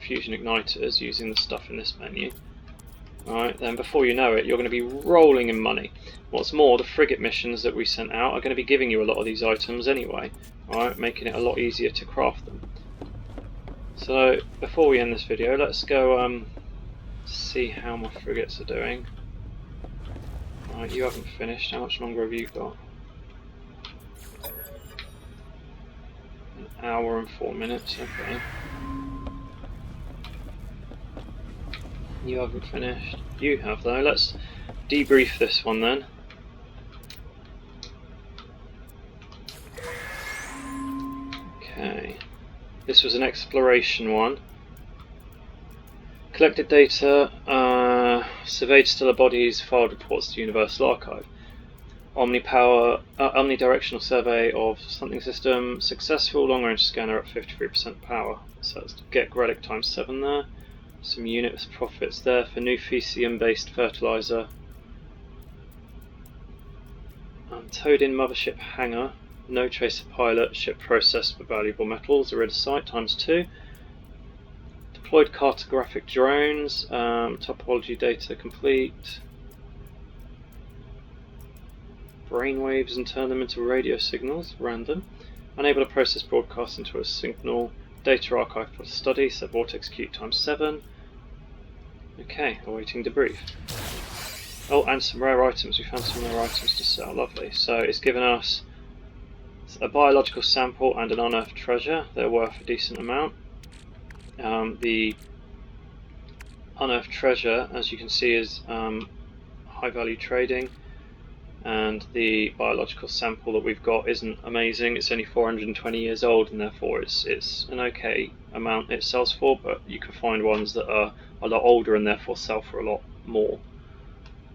fusion igniters using the stuff in this menu. Alright, then before you know it, you're going to be rolling in money. What's more, the frigate missions that we sent out are going to be giving you a lot of these items anyway, alright, making it a lot easier to craft them. So before we end this video, let's go see how my frigates are doing. Alright, you haven't finished. How much longer have you got? 1 hour and 4 minutes, okay. You haven't finished. You have though. Let's debrief this one then. Okay. This was an exploration one. Collected data, surveyed stellar bodies, filed reports to Universal Archive. Omnidirectional survey of something system, successful, long range scanner at 53% power. So let's get relic times 7 there. Some units profits there for new Fecium based fertilizer. Towed in mothership hangar, no trace of pilot, ship processed for valuable metals, iridesite times 2. Deployed cartographic drones, topology data complete. Brainwaves and turn them into radio signals, random. Unable to process broadcasts into a signal. Data archive for study, so vortex Q times 7. Okay, awaiting debrief. Oh, and some rare items. We found some rare items to sell. Lovely. So it's given us a biological sample and an unearthed treasure. They're worth a decent amount. The unearthed treasure, as you can see, is high value trading, and the biological sample that we've got isn't amazing. It's only 420 years old, and therefore it's an okay amount it sells for, but you can find ones that are a lot older and therefore sell for a lot more.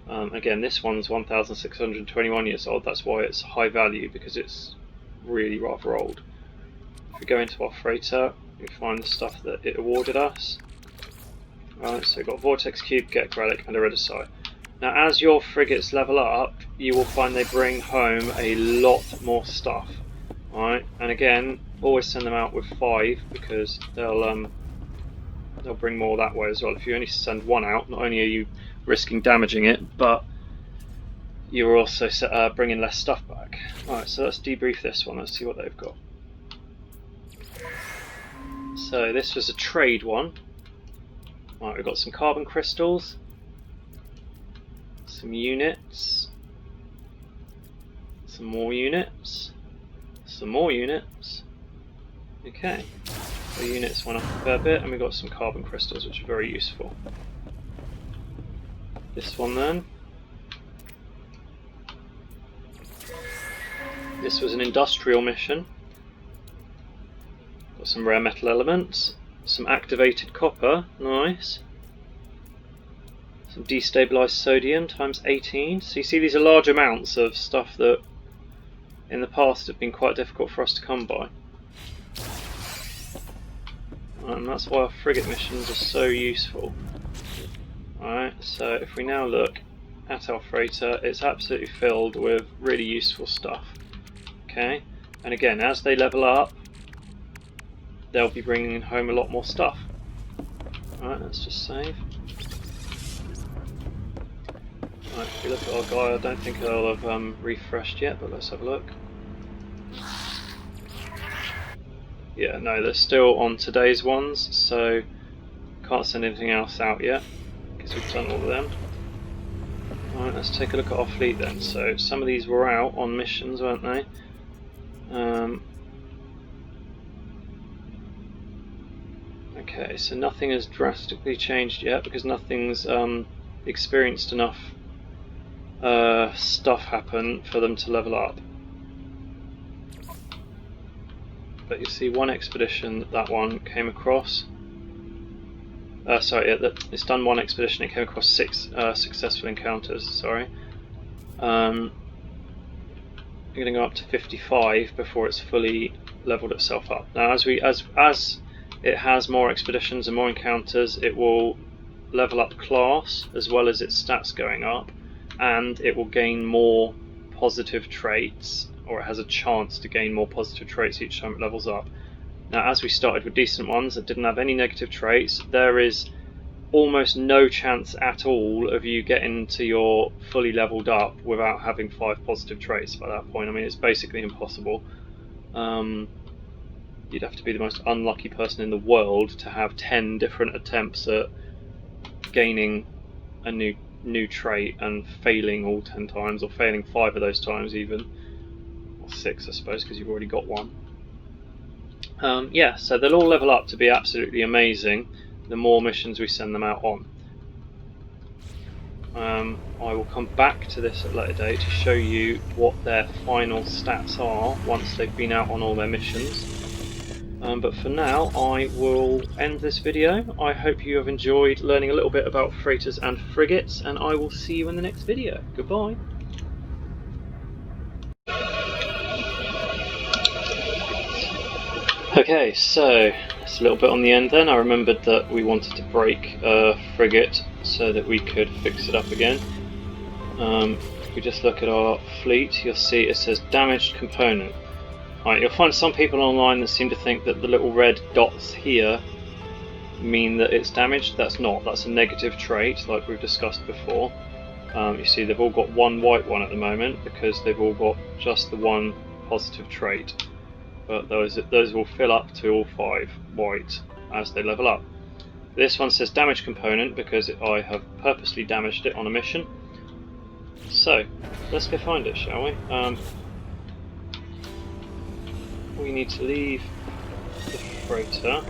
Again, this one's 1,621 years old. That's why it's high value, because it's really rather old. If we go into our freighter, we find the stuff that it awarded us. Right, so we've got Vortex Cube, Get Relic, and Iridesite. Now, as your frigates level up, you will find they bring home a lot more stuff. Alright, and again, always send them out with 5, because they'll bring more that way as well. If you only send 1 out, not only are you risking damaging it, but you're also bringing less stuff back. Alright, so let's debrief this one. Let's see what they've got. So this was a trade one. Right, we've got some carbon crystals, some units, some more units, some more units. Okay, the units went up a fair bit, and we got some carbon crystals, which are very useful. This one then. This was an industrial mission. Got some rare metal elements, some activated copper, nice. Some destabilized sodium times 18. So you see, these are large amounts of stuff that in the past have been quite difficult for us to come by. And that's why our frigate missions are so useful. Alright, so if we now look at our freighter, it's absolutely filled with really useful stuff. Okay, and again, as they level up, they'll be bringing home a lot more stuff. Alright, let's just save. Alright, if we look at our guy, I don't think I'll have refreshed yet, but let's have a look. Yeah, no, they're still on today's ones, so can't send anything else out yet, because we've done all of them. Alright, let's take a look at our fleet then. So some of these were out on missions, weren't they? Okay, so nothing has drastically changed yet because nothing's experienced enough stuff happen for them to level up. But you see one expedition that one came across. Sorry, it's done one expedition. It came across 6 successful encounters. Sorry. You're going to go up to 55 before it's fully leveled itself up. Now, as it has more expeditions and more encounters, it will level up class as well as its stats going up, and it will gain more positive traits, or it has a chance to gain more positive traits each time it levels up. Now, as we started with decent ones that didn't have any negative traits, there is almost no chance at all of you getting to your fully leveled up without having 5 positive traits by that point. I mean, it's basically impossible. You'd have to be the most unlucky person in the world to have 10 different attempts at gaining a new trait and failing all 10 times, or failing 5 of those times even, or 6 I suppose, because you've already got one. Yeah, so they'll all level up to be absolutely amazing the more missions we send them out on. I will come back to this at a later date to show you what their final stats are once they've been out on all their missions. But for now, I will end this video. I hope you have enjoyed learning a little bit about freighters and frigates, and I will see you in the next video. Goodbye. Okay, so it's a little bit on the end then. I remembered that we wanted to break a frigate so that we could fix it up again. If we just look at our fleet, you'll see it says damaged component. Right, you'll find some people online that seem to think that the little red dots here mean that it's damaged. That's not. That's a negative trait, like we've discussed before. You see they've all got one white one at the moment because they've all got just the one positive trait. But those will fill up to all 5 white as they level up. This one says damage component because I have purposely damaged it on a mission. So let's go find it, shall we? We need to leave the freighter.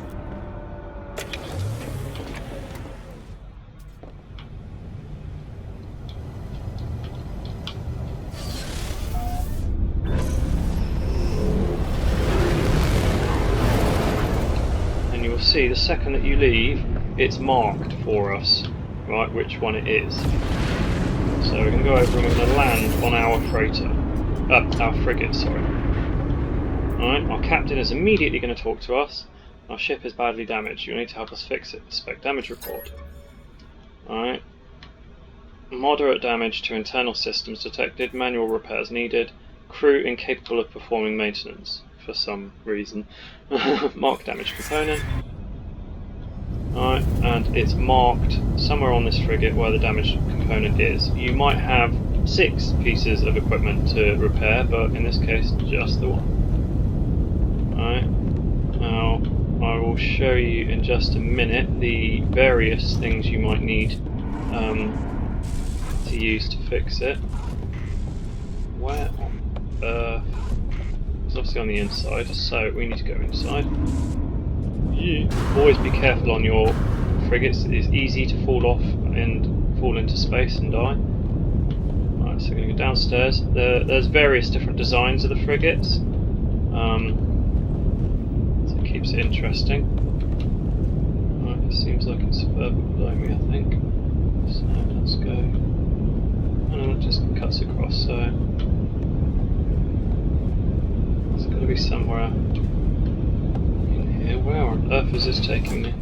And you will see the second that you leave, it's marked for us, right, which one it is. So we're going to go over and we're going to land on our freighter, our frigate, sorry. Alright, our captain is immediately going to talk to us. Our ship is badly damaged. You need to help us fix it. Spec damage report. Alright. Moderate damage to internal systems detected. Manual repairs needed. Crew incapable of performing maintenance for some reason. Mark damage component. Alright, and it's marked somewhere on this frigate where the damage component is. You might have 6 pieces of equipment to repair, but in this case, just the one. Alright, now I will show you in just a minute the various things you might need to use to fix it. Where on earth? It's obviously on the inside, so we need to go inside. Always be careful on your frigates. It is easy to fall off and fall into space and die. Right, so we're going to go downstairs. There's various different designs of the frigates. So it keeps it interesting. Right, it seems like it's further below me, I think. So let's go. Oh no, it just cuts across, so it's got to be somewhere in here. Where on earth is this taking me?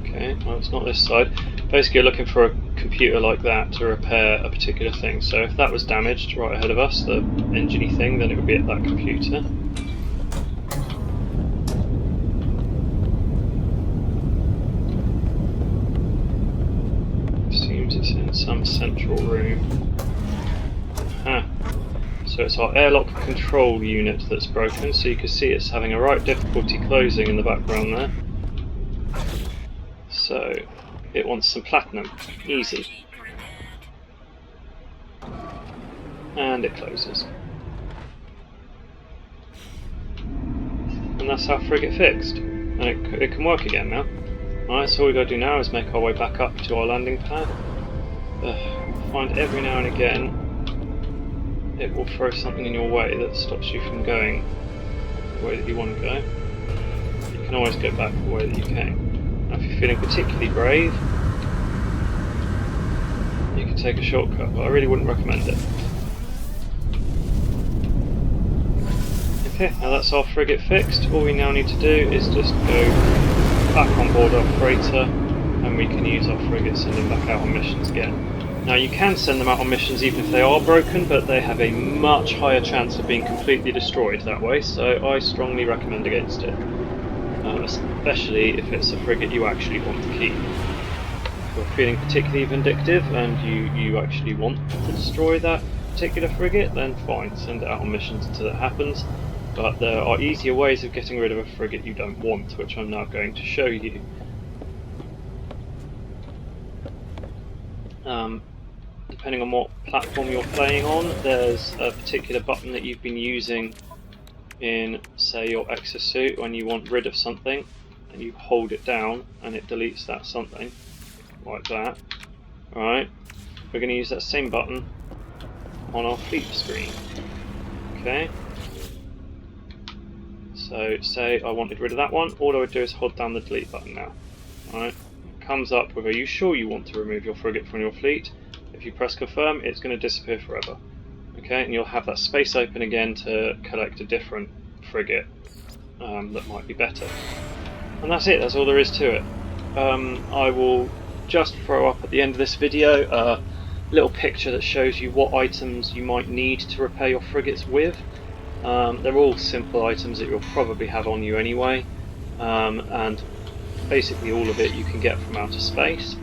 Okay, well it's not this side. Basically you're looking for a computer like that to repair a particular thing. So if that was damaged right ahead of us, the engine-y thing, then it would be at that computer. Seems it's in some central room. Aha. So it's our airlock control unit that's broken, so you can see it's having a right difficulty closing in the background there. So it wants some platinum. Easy. And it closes. and that's our frigate fixed. And it can work again now. Alright, so all we got to do now is make our way back up to our landing pad. Find every now and again it will throw something in your way that stops you from going the way that you want to go. You can always go back the way that you came. Now if you're feeling particularly brave, you can take a shortcut, but I really wouldn't recommend it. Okay, now that's our frigate fixed. All we now need to do is just go back on board our freighter, and we can use our frigate, send them back out on missions again. Now you can send them out on missions even if they are broken, but they have a much higher chance of being completely destroyed that way, so I strongly recommend against it. Especially if it's a frigate you actually want to keep. If you're feeling particularly vindictive and you actually want to destroy that particular frigate, then fine, send it out on missions until it happens. But there are easier ways of getting rid of a frigate you don't want, which I'm now going to show you. Depending on what platform you're playing on, there's a particular button that you've been using in, say, your exosuit when you want rid of something, and you hold it down and it deletes that something, like that. Alright, we're going to use that same button on our fleet screen. Okay. So, say I wanted rid of that one, all I would do is hold down the delete button now. Alright, it comes up with, are you sure you want to remove your frigate from your fleet? If you press confirm, it's going to disappear forever. Okay, and you'll have that space open again to collect a different frigate that might be better. And that's it, that's all there is to it. I will just throw up at the end of this video a little picture that shows you what items you might need to repair your frigates with. They're all simple items that you'll probably have on you anyway, and basically all of it you can get from outer space,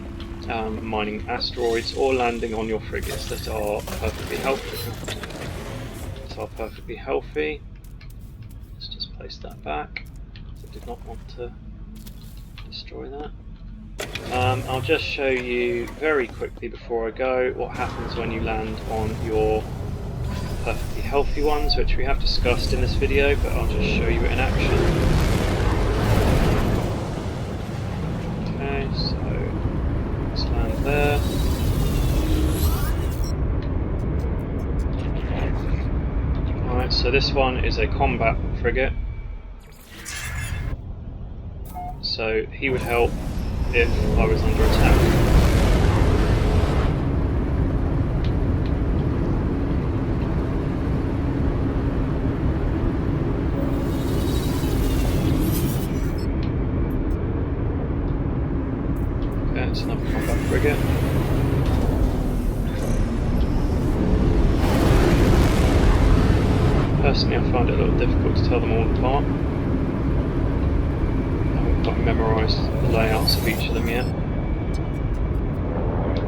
mining asteroids or landing on your frigates that are perfectly healthy. Let's just place that back. I did not want to destroy that. I'll just show you very quickly before I go what happens when you land on your perfectly healthy ones, which we have discussed in this video, but I'll just show you it in action. Okay, so let's land there. Alright, so this one is a combat frigate. So he would help if I was under attack. It's another combat frigate. Personally, I find it a little difficult to tell them all apart. I haven't quite memorised the layouts of each of them yet.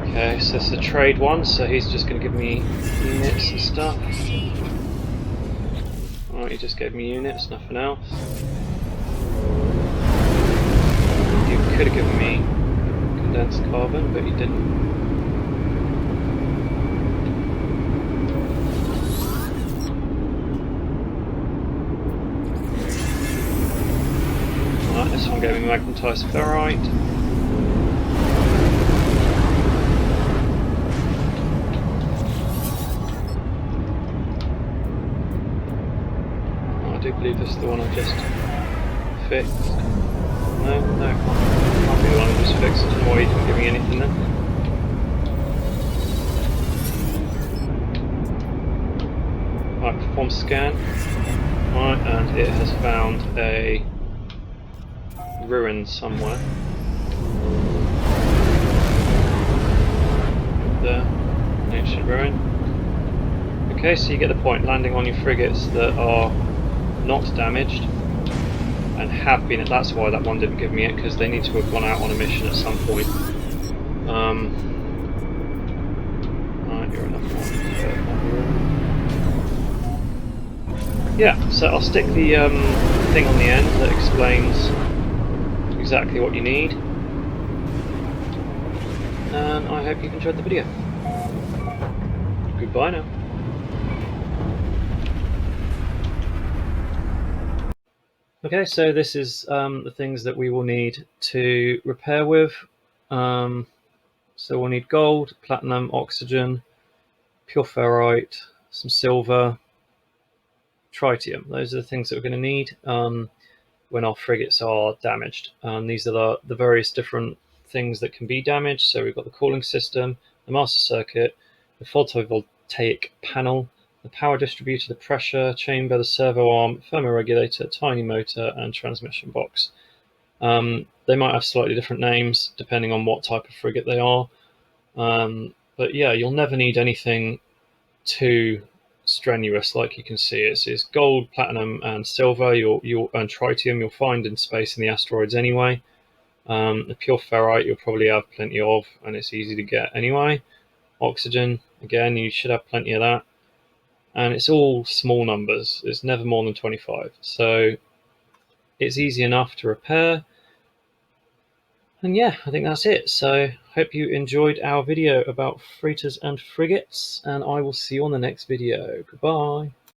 Okay, so it's the trade one, so he's just going to give me units and stuff. Alright, he just gave me units, nothing else. You could have given me condensed carbon, but he didn't. Alright, this one gave me magnetised ferrite. Oh, I do believe this is the one I just fixed. No, no, it can't be the one I just fixed. I don't know why you didn't give me anything then. Right, perform scan. Right, and it has found a ruin somewhere. There, an ancient ruin. Okay, so you get the point, landing on your frigates that are not damaged and have been, that's why that one didn't give me it, because they need to have gone out on a mission at some point. Alright, you're enough one. Yeah, so I'll stick the thing on the end that explains exactly what you need. And I hope you've enjoyed the video. Goodbye now. Okay, so this is the things that we will need to repair with. So we'll need gold, platinum, oxygen, pure ferrite, some silver, tritium. Those are the things that we're going to need when our frigates are damaged. These are the various different things that can be damaged. So we've got the cooling system, the master circuit, the photovoltaic panel, the power distributor, the pressure chamber, the servo arm, thermoregulator, tiny motor, and transmission box. They might have slightly different names depending on what type of frigate they are. But yeah, you'll never need anything too strenuous. Like you can see, it's gold, platinum, and silver. You'll and tritium you'll find in space in the asteroids anyway. The pure ferrite you'll probably have plenty of, and it's easy to get anyway. Oxygen, again, you should have plenty of that, and it's all small numbers. It's never more than 25, so it's easy enough to repair. And yeah, I think that's it. So hope you enjoyed our video about freighters and frigates, and I will see you on the next video. Goodbye.